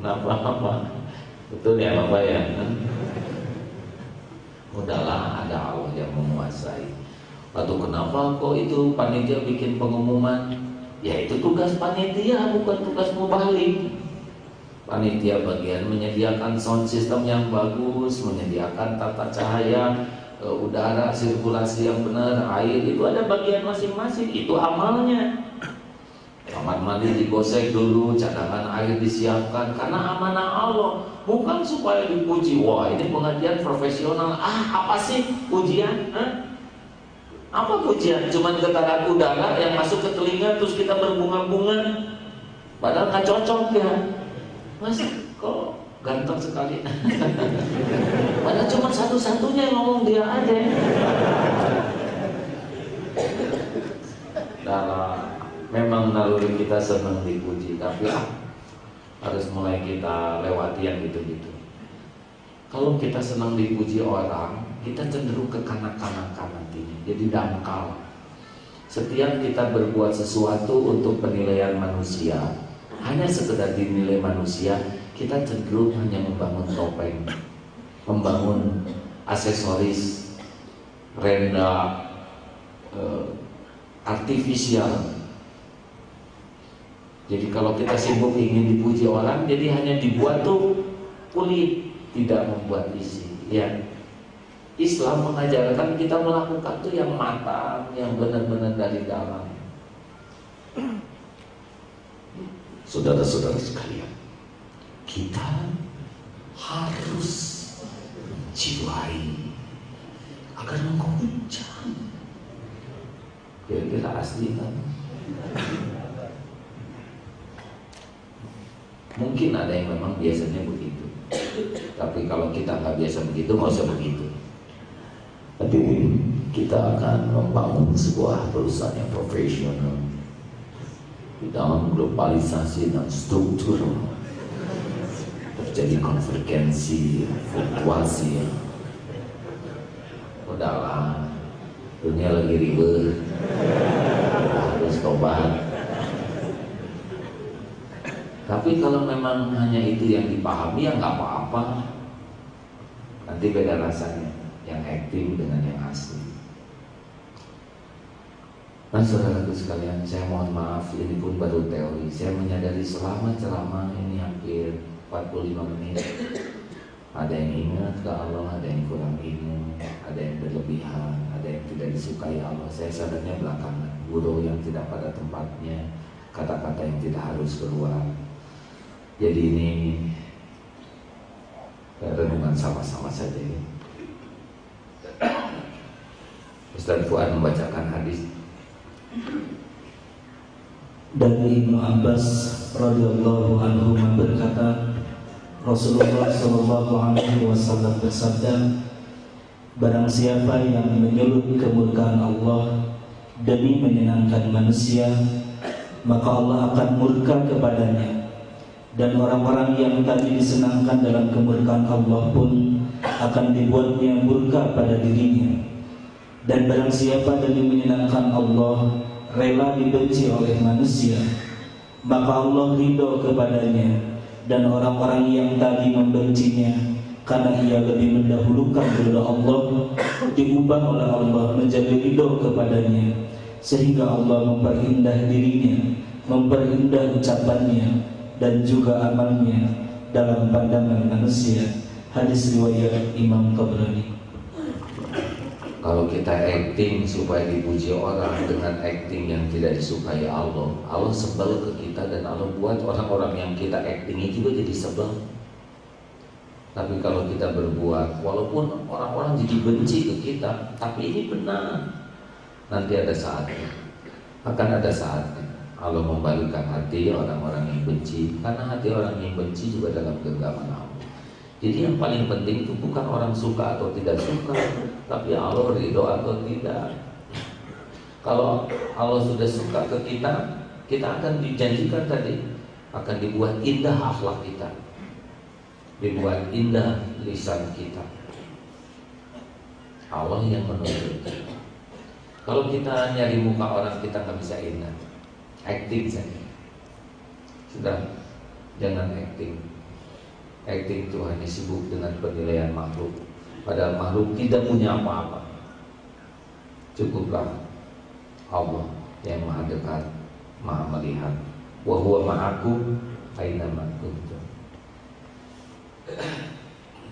Kenapa? Betul ya Bapak ya? Udahlah, ada Allah yang menguasai. Atau kenapa kok itu panitia bikin pengumuman? Ya itu tugas panitia, bukan tugas mubalik. Panitia bagian menyediakan sound system yang bagus, menyediakan tata cahaya, udara, sirkulasi yang benar, air, itu ada bagian masing-masing. Itu amalnya. Kamar mandi digosek dulu, cadangan air disiapkan, karena amanah Allah. Bukan supaya dipuji. Wah, ini pengajian profesional. Apa sih pujian? Apa pujian? Cuman getaran udara yang masuk ke telinga terus kita berbunga-bunga. Padahal nggak cocok ya. Masa kok ganteng sekali. Padahal cuma satu-satunya yang ngomong dia aja. Memang naluri kita senang dipuji, tapi harus mulai kita lewati yang gitu-gitu. Kalau kita senang dipuji orang, kita cenderung ke kanak-kanakan nantinya, jadi dangkal. Setiap kita berbuat sesuatu untuk penilaian manusia, hanya sekedar dinilai manusia, kita cenderung hanya membangun topeng, membangun aksesoris, renda artifisial. Jadi kalau kita sibuk ingin dipuji orang, jadi hanya dibuat tuh kulit, tidak membuat isi. Ya, Islam mengajarkan kita melakukan tuh yang matang, yang benar-benar dari dalam. Saudara-saudara sekalian, kita harus jiwai agar mengguncang. Kira-kira asli kan? Mungkin ada yang memang biasanya begitu, tapi kalau kita nggak biasa begitu, nggak usah begitu. Tapi kita akan membangun sebuah perusahaan yang profesional di dalam globalisasi dan struktur. Terjadi konvergensi, fluktuasi. Udahlah, dunia lagi ribet, harus tobat. Tapi kalau memang hanya itu yang dipahami, ya nggak apa-apa. Nanti beda rasanya yang acting dengan yang asli. Nah, saudaraku sekalian, saya mohon maaf, ini pun baru teori. Saya menyadari selama ceramah ini hampir 45 menit, ada yang ingat ke Allah, ada yang kurang ingat, ada yang berlebihan, ada yang tidak disukai Allah. Saya sadarnya belakangan, guru yang tidak pada tempatnya, kata-kata yang tidak harus keluar. Jadi ini renungan sama-sama saja ya. Ustaz Fuad membacakan hadis dari Ibnu Abbas radhiyallahu anhu berkata, Rasulullah sallallahu alaihi wasallam bersabda, barang siapa yang menyulut kemurkaan Allah demi menyenangkan manusia, maka Allah akan murka kepadanya. Dan orang-orang yang tadi disenangkan dalam kemurkaan Allah pun akan dibuatnya murka pada dirinya. Dan barang siapa demi menyenangkan Allah rela dibenci oleh manusia, maka Allah ridho kepadanya. Dan orang-orang yang tadi membencinya karena ia lebih mendahulukan ridho Allah, diubah oleh Allah menjadi ridho kepadanya, sehingga Allah memperindah dirinya, memperindah ucapannya dan juga amalnya dalam pandangan manusia. Hadis riwayat Imam Tabrani. Kalau kita acting supaya dipuji orang dengan acting yang tidak disukai Allah, Allah sebel ke kita dan Allah buat orang-orang yang kita actingi juga jadi sebel. Tapi kalau kita berbuat, walaupun orang-orang jadi benci ke kita, tapi ini benar. Nanti ada saatnya, akan ada saatnya Allah membalikkan hati orang-orang yang benci, karena hati orang yang benci juga dalam genggaman Allah. Jadi yang paling penting itu bukan orang suka atau tidak suka, tapi Allah ridho atau tidak. Kalau Allah sudah suka ke kita, kita akan dijanjikan tadi akan dibuat indah akhlak kita, dibuat indah lisan kita. Allah yang menuntut. Kalau kita nyari muka orang, kita nggak bisa indah. Acting saja. Sudah, jangan acting. Acting itu hanya sibuk dengan penilaian makhluk, padahal makhluk tidak punya apa-apa. Cukuplah Allah yang maha dekat, maha melihat. Wa huwa ma'akum aina ma kuntum.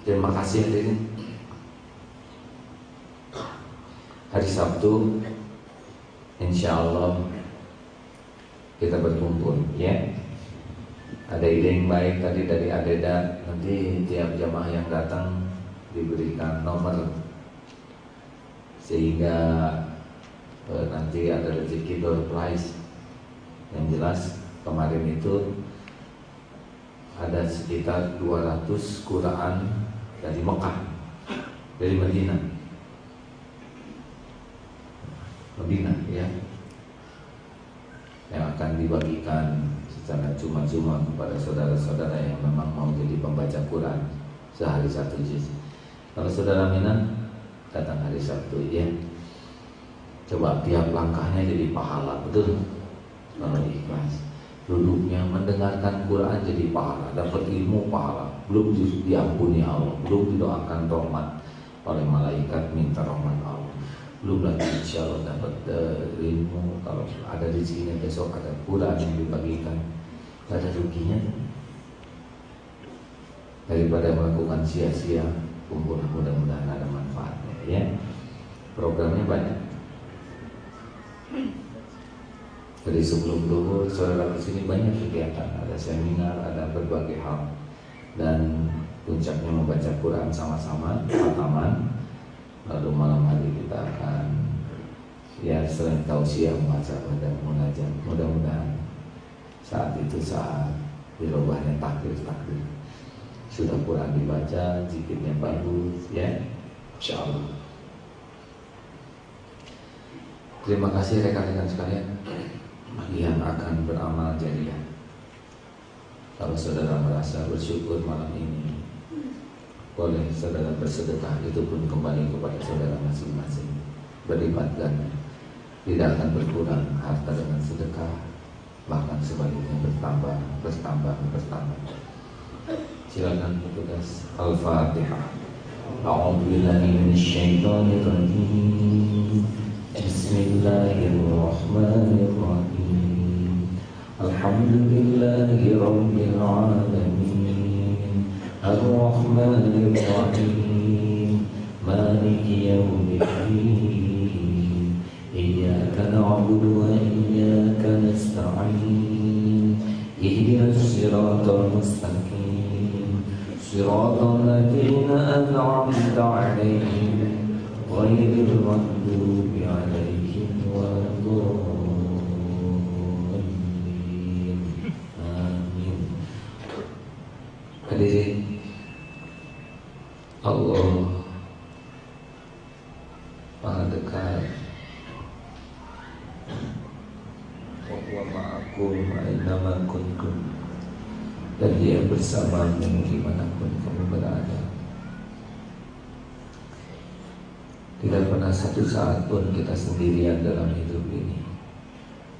Terima kasih hadirin. Hari Sabtu insyaallah kita berkumpul ya. Ada ide yang baik tadi dari Adeda, nanti tiap jamaah yang datang diberikan nomor sehingga nanti ada rezeki door prize. Yang jelas kemarin itu ada sekitar 200 Quran dari Mekah, dari Madinah ya, yang akan dibagikan secara cuma-cuma kepada saudara-saudara yang memang mau jadi pembaca Quran sehari 1 juz. Kalau saudara minat datang hari Sabtu ya, coba tiap langkahnya jadi pahala, betul? Kalau ikhlas, duduknya mendengarkan Quran jadi pahala, dapat ilmu pahala, belum diampuni Allah, belum didoakan rahmat oleh malaikat minta rahmat Allah. belum lagi insya Allah dapat ilmu. Kalau ada di sini besok ada Quran yang dibagikan, gak ada ruginya daripada melakukan sia-sia. Kumpul, mudah-mudahan ada manfaatnya ya. Programnya banyak. Dari sebelum duhur saudara di sini banyak kegiatan, ada seminar, ada berbagai hal, dan puncaknya membaca Quran sama-sama, khataman. Lalu malam hari kita akan ya selain tausiah membaca dan mengajar. Mudah-mudahan saat itu saat dirubahnya takdir sudah Quran dibaca, zikirnya bagus ya, insyaallah. Terima kasih rekan-rekan sekalian yang akan beramal jariah. Kalau saudara merasa bersyukur malam ini, boleh saudara bersedekah, itu pun kembali kepada saudara masing-masing, berlipat ganda. Tidak akan berkurang harta dengan sedekah, bahkan sebaliknya bertambah. Silakan petugas. Al-Fatihah. A'udzu billahi minasyaitonir rajim. Bismillahirrahmanirrahim. Alhamdulillahi rabbil alamin. Ar-Rahmanir Rahim. Maliki yaumiddin. Iyyaka na'budu wa iyyaka nasta'in. Ihdinas siratal mustaqim. Siratal ladzina an'amta 'alaihim ghairil maghdubi 'alaihim waladdallin. Amin. Hadirin Allah Maha dekat. Wa huwa ma'akum aina kuntum. Dan Dia bersamamu dimanapun kamu berada. Tidak pernah satu saat pun kita sendirian dalam hidup ini.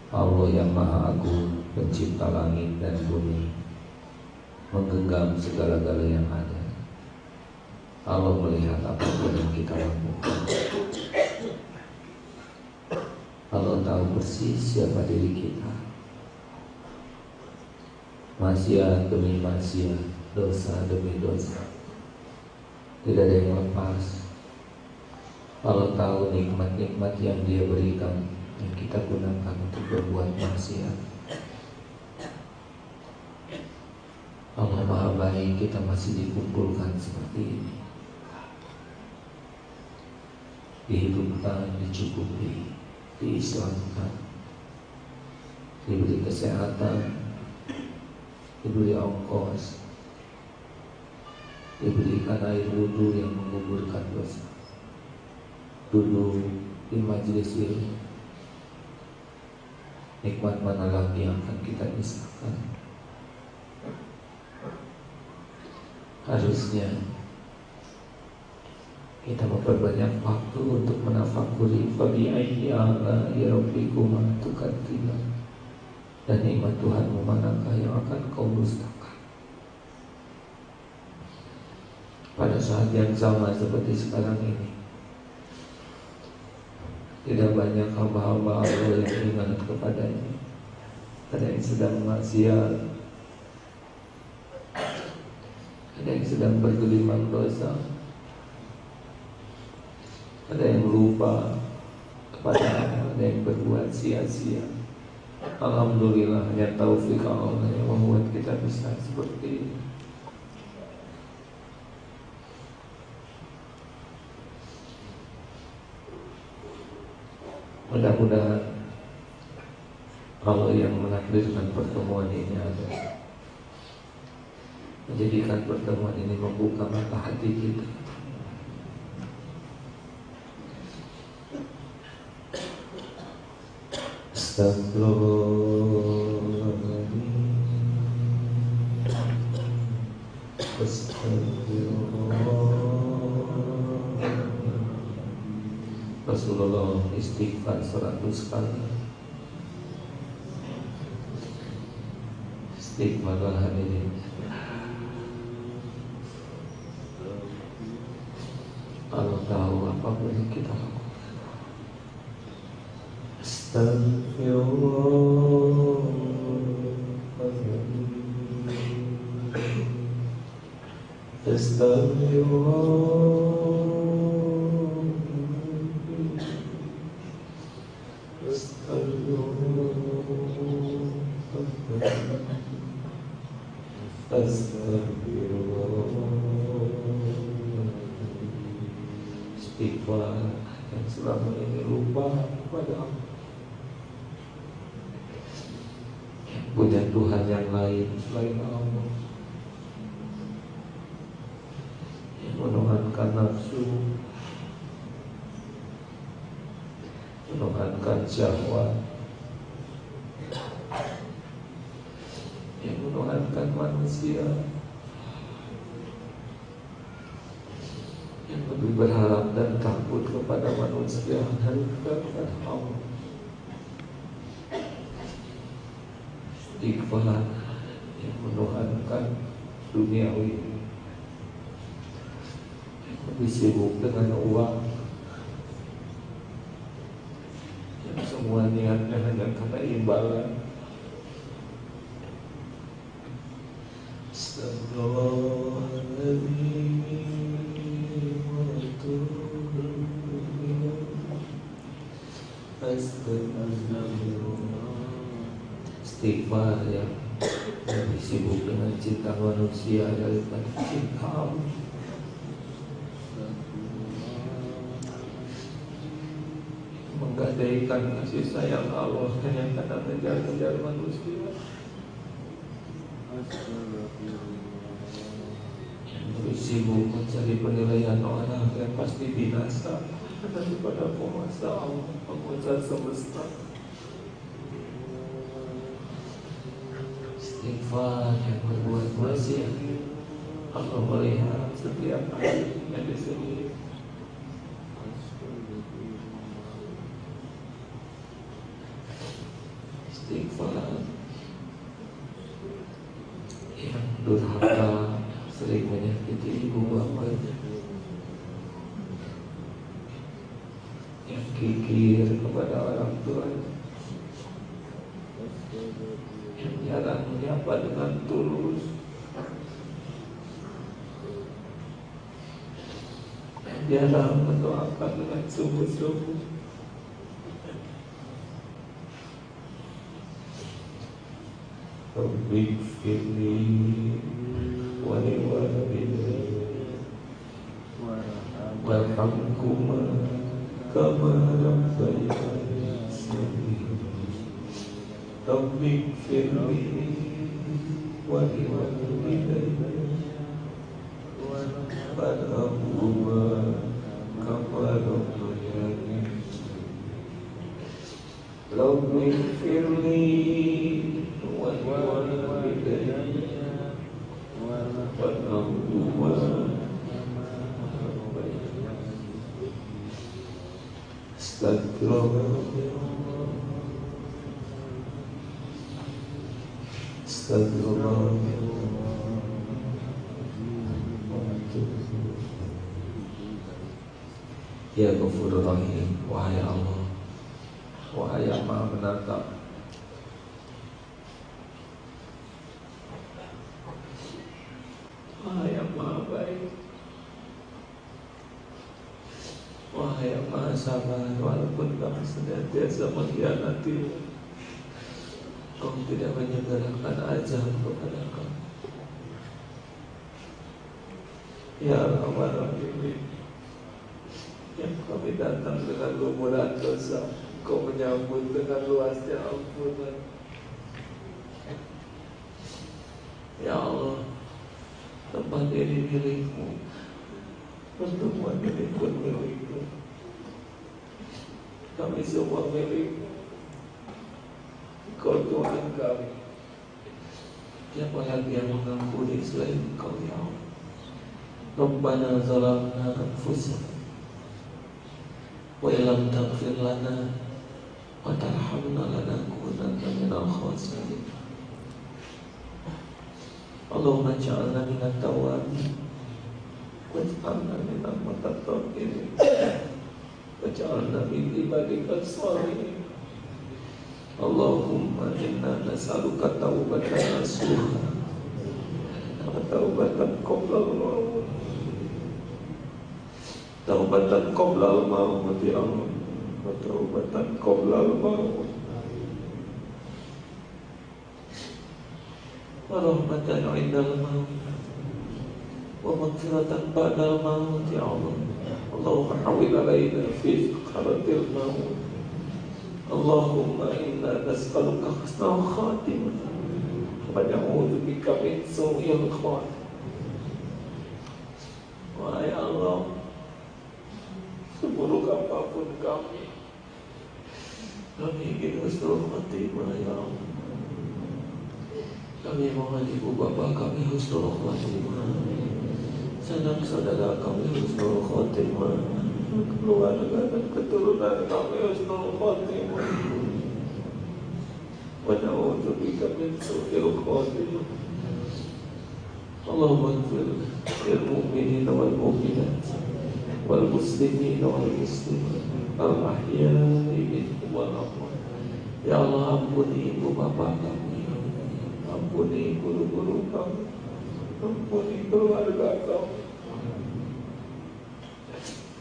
Allah yang Maha Agung, pencipta langit dan bumi, menggenggam segala-gala yang ada. Allah melihat apapun yang kita lakukan. Allah tahu persis siapa diri kita. Maksiat demi maksiat, dosa demi dosa, tidak ada yang lepas. Allah tahu nikmat-nikmat yang Dia berikan, yang kita gunakan untuk berbuat maksiat. Allah Maha baik, kita masih dikumpulkan seperti ini, dihidupkan, dicukupi, diislamkan, diberi kesehatan, diberi ongkos, diberikan air wudhu yang menggugurkan dosa, duduk di majelis ilmu. Nikmat mana lagi yang akan kita nisahkan? Harusnya kita memperbanyak waktu untuk menafakuri fabi ayyi ala'i rabbikuma tukadziban. Dan nikmat Tuhanmu manakah yang akan kau dustakan? Pada saat yang sama seperti sekarang ini, tidak banyak hamba-hamba Allah yang ingat kepadanya. Ada yang sedang maksiat, ada yang sedang bergelimang dosa, ada yang lupa kepada, ada yang berbuat sia-sia. Alhamdulillah, hanya taufik Allah yang membuat kita bisa seperti ini. Mudah-mudahan Allah yang menakdirkan pertemuan ini ada, menjadikan pertemuan ini membuka mata hati kita. Rasulullah istighfar 100 kali. Istighfar hadirin. Allah tahu apapun yang kita lakukan. Istighfar yang selama ini lupa pada Allah, yang punya Tuhan yang lain selain Allah, yang menuhankan nafsu, menuhankan syahwat, yang menuhankan manusia, yang lebih berharap dan takut kepada manusia daripada Allah. Istighfar yang menuhankan duniawi, yang lebih sibuk dengan uang, yang semua niatnya hanya karena imbalan. Istighfar yang lebih sibuk dengan cinta manusia daripada cinta Allah. Menggadaikan kasih sayang Allah hanya karena mengejar-ngejar manusia. Yang lebih sibuk mencari penilaian orang yang pasti binasa daripada penguasa Allah, penguasa semesta. Istighfar yang berbuat maksiat, Allah melihat setiap hari yang disebut. Istighfar yang durhaka, sering menyakiti ibu bapanya, yang kikir kepada orang tuanya, yang jarang menyapa dengan tulus, yang jarang mendoakan dengan sungguh-sungguh. Rabbik firli waliwalidayya warhamhuma kama rabbayani shaghira. Rabbik firli waliwalidayya warhamhuma kama rabbayani shaghira. Rabbik firli Astagfirullah. Ya Ghafurur Rahim, wahai Allah, wahai yang Maha Menatap, wahai yang Maha Baik, wahai yang Maha Sabar. Walaupun kami senantiasa mengkhianati, Kau tidak menyegerakan azab kepada kami. Ya Rahman Rahim, yang kami datang dengan lumuran dosa, Kau menyambut dengan luasnya ampunan. Ya Allah, tempat ini milikmu, pertemuan ini pun milikmu, kami semua milikmu. Kau Tuhan kami, siapa lagi yang mengampuni selain Kau ya Allah. Rabbana zalamna anfusana wa illam taghfir lana wa tarhamna lanakunanna minal khasirin. Allahumma ja'alna minat tawabin waj'alna minal mutatahhirin waj'alna min ibadika shalihin. Allahumma inna nas'aluka taubatan nasuha wa taubatan qabla al-maut, taubatan qabla al-maut ya Allah, wa taubatan qabla al-maut, wa rahmatan 'inda al-maut, wa maghfiratan ba'da al-maut ya Allah. Allahumma hawil alaina fi sakaratil maut. Allahumma inna nas'aluka husnal khatimah wa na'udzu bika min su'il khatimah. Wahai Allah, seburuk apapun kami ingin husnul khatimah ya Allah. Kami mohon ibu bapa kami husnul khatimah, sanak saudara kami husnul khatimah, keluarga dan keturunan kami husnul khatimah. Wa na'udzu bika min su'il khatimah. Allahumma ighfir lil mu'minina wal mu'minat wal muslimina wal muslimat al ahya'i minhum wal amwat. Ya Allah, ampuni ibu bapa kami, ampuni guru-guru kami, ampuni keluarga kami,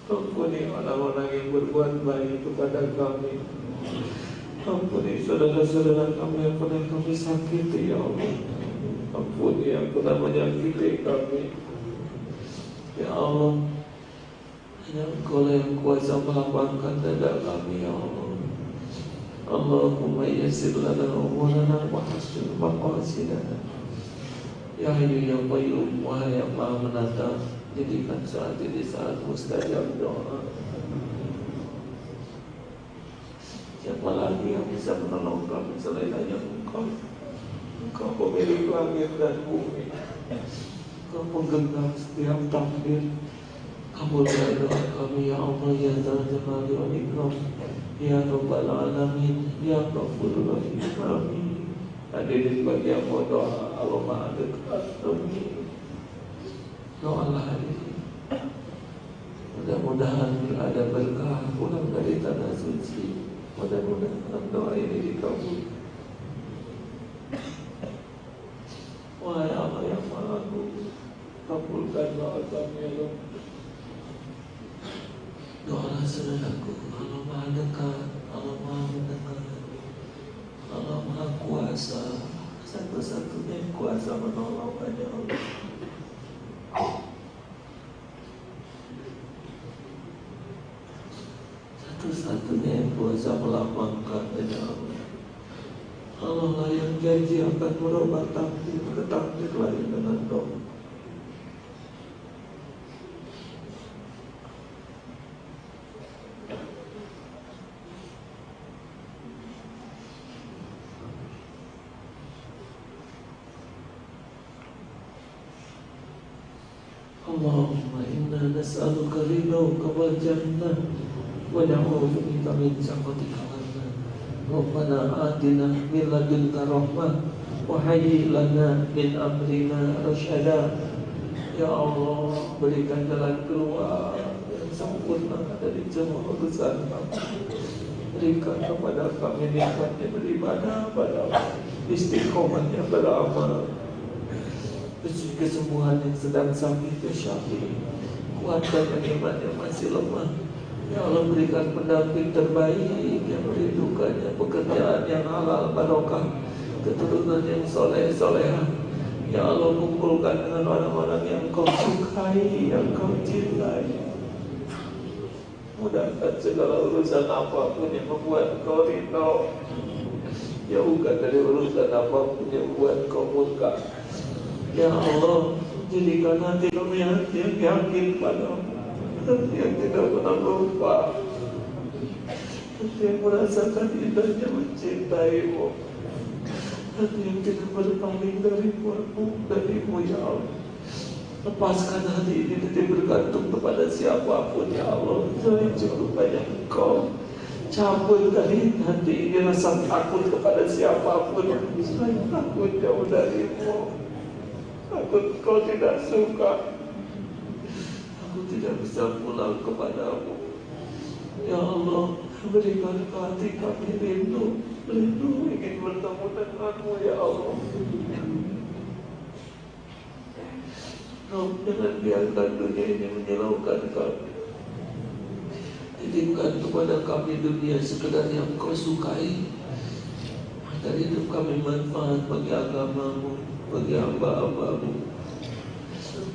ampuni orang-orang yang berbuat baik kepada kami, ampuni saudara-saudara kami yang pernah kami sakiti ya Allah, ampuni yang pernah menyakiti kami ya Allah. Hanya Engkau yang kuasa melapangkan dada kami ya Allah. Allahumma yassir lana umurana wa hassin maqasidana. Ya Hayyu ya Qayyum, wahai yang Maha Menata, jadikan saat ini saat mustajab doa. Siapa lagi yang bisa menolong kami selain hanya Engkau? Engkau pemilik langit dan bumi, Engkau menggenggam setiap takdir. Kabulkan doa kami ya Allah ya Dzal Jalali wal Ikram, ya Rabbal Alamin, ya Ghafurur Rahim. Amin. Hadirin bagi yang mau doa, Allahumma adekatni doalah hadirin. Mudah-mudahan ada berkah pulang dari tanah suci. Mudah-mudahan doa ini dikabul. Wahai Allah yang Maha Agung, kabulkan doa kami ya Allah. Doalah saudaraku, Allah Maha dekat, Allah Maha mendengar, Allah Maha kuasa, satu-satunya yang kuasa menolong hanya Allah. Satu-satunya yang kuasa melapangkan hanya Allah. Allah lah yang janji akan merubah takdir ke takdir lain dengan doa. Allahumma inna nas'aluka ridhaka wal jannah wa na'udzu bika min sakhatika wan nar. Rabbana atina min ladunka rahmah wa hayyi lana min amrina rasyada. Ya Allah, berikan jalan keluar yang sempurna dari semua urusan kami. Berikan kepada kami nikmatnya beribadah pada istiqomahnya beramal, kesembuhan yang sedang sakit ya Syafi, kuatkan yang imannya masih lemah ya Allah. Berikan pendamping terbaik yang merindukannya, pekerjaan yang halal barokah, keturunan yang soleh solehah ya Allah. Kumpulkan dengan orang-orang yang Kau sukai, yang Kau cintai. Mudahkan segala urusan apapun yang membuat Kau ridho, jauhkan dari urusan apapun yang membuat Kau murka. Ya Allah, jadikan hati kami hati yang yakin padamu, hati yang tidak pernah lupa, hati yang merasakan indahnya mencintai-Mu, hati yang tidak berpaling darimu ya Allah. Lepaskan hati ini tidak bergantung kepada siapapun ya Allah, selain cukup hanya Engkau. Cabut dari hati ini rasa takut kepada siapapun, selain takut jauh darimu. Aku Kau tidak suka, aku tidak bisa pulang kepadamu ya Allah. Berikan hati kami rindu ingin bertemu denganmu ya Allah. Rob, jangan biarkan dunia ini menyilaukan kami. Titipkan kepada kami dunia sekedar yang kau sukai, agar hidup kami manfaat bagi agamamu, bagi hamba-hambamu.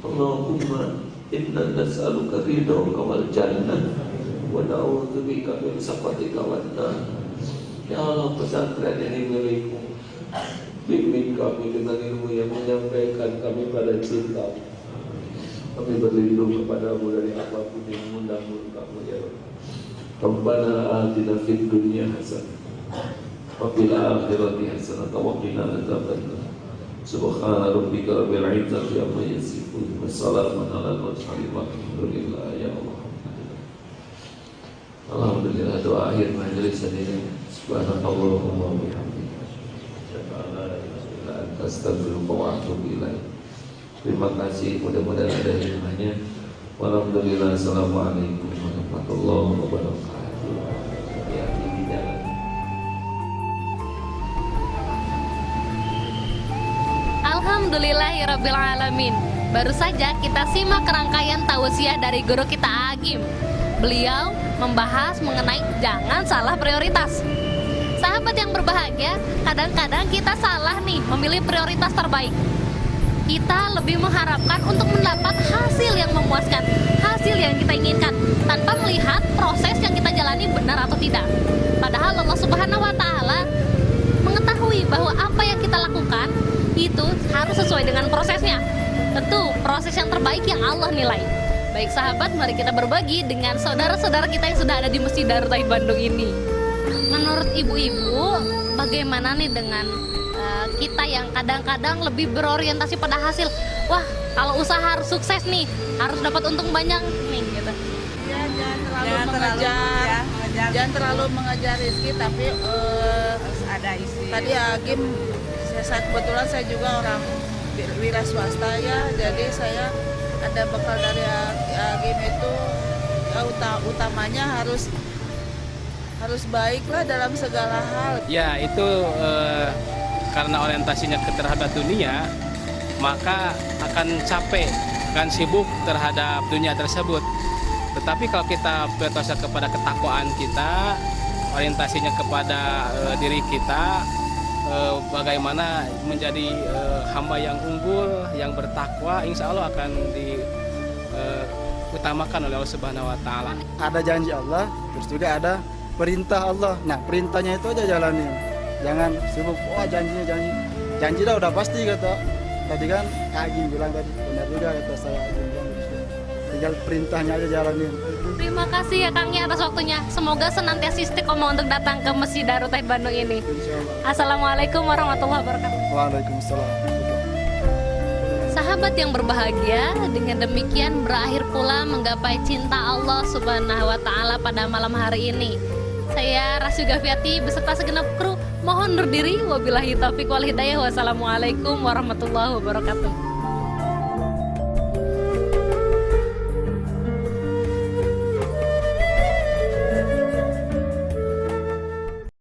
Allahumma inna nas'aluka ridhaka wal jannah wa na'udzubika min sakhatika wan nar. Ya Allah, pesantren ini milikmu. Bimbing kami dengan ilmu yang menyampaikan kami pada cinta. Kami berlindung kepadamu dari apapun yang mengundang murka-Mu ya Rabb. Rabbana atina fid dunya hasanah wa fil akhirati hasanah wa qina adzabannar. Subhana rabbika rabbil izzati amma yasifun wa salamun alal mursalin walhamdulillah ya Allah. Alhamdulillah, doa akhir majelis ini. Subhanallahumma wa bihamdika asyhadu an la ilaha illa anta astaghfiruka wa atubu ilaik. Terima kasih, mudah-mudahan ada hikmahnya. Walhamdulillah, assalamualaikum warahmatullahi wabarakatuh. Hati-hati di jalan. Alhamdulillahirabbil alamin. Baru saja kita simak rangkaian tausiah dari guru kita Agim. Beliau membahas mengenai jangan salah prioritas. Sahabat yang berbahagia, kadang-kadang kita salah nih memilih prioritas terbaik. Kita lebih mengharapkan untuk mendapat hasil yang memuaskan, hasil yang kita inginkan, tanpa melihat proses yang kita jalani benar atau tidak. Padahal Allah Subhanahu wa Ta'ala mengetahui bahwa apa yang kita lakukan itu harus sesuai dengan prosesnya. Tentu proses yang terbaik yang Allah nilai. Baik sahabat, mari kita berbagi dengan saudara-saudara kita yang sudah ada di Masjid Darut Tauhid Bandung ini. Menurut ibu-ibu, bagaimana nih dengan kita yang kadang-kadang lebih berorientasi pada hasil? Wah, kalau usaha harus sukses nih, harus dapat untung banyak nih gitu. Ya, jangan terlalu mengejar rezeki, tapi harus ada isi. Tadi Agim, saat kebetulan saya juga orang wira swasta ya, jadi saya ada bekal dari Agim itu ya, utamanya harus baiklah dalam segala hal. Ya, itu karena orientasinya terhadap dunia, maka akan capek, akan sibuk terhadap dunia tersebut. Tetapi kalau kita berorientasi kepada ketakwaan kita, orientasinya kepada diri kita, bagaimana menjadi hamba yang unggul, yang bertakwa, insya Allah akan diutamakan oleh Allah Subhanahu wa Ta'ala. Ada janji Allah, terus juga ada perintah Allah. Nah, perintahnya itu aja jalanin. Jangan sibuk, wah janji dah udah pasti kata. Tadi kan Agim bilang tadi, benar juga kata saya Agim bilang. Tinggal perintahnya aja jalanin. Terima kasih ya Kang ya atas waktunya. Semoga senantiasa istiqomah untuk datang ke Masjid Darut Tauhid Bandung ini. Assalamualaikum warahmatullahi wabarakatuh. Waalaikumsalam. Sahabat yang berbahagia, dengan demikian berakhir pula menggapai cinta Allah Subhanahu wa Ta'ala pada malam hari ini. Saya Rasyu Gaviati beserta segenap kru mohon undur diri. Wabillahi taufiq wal hidayah. Wassalamualaikum warahmatullahi wabarakatuh.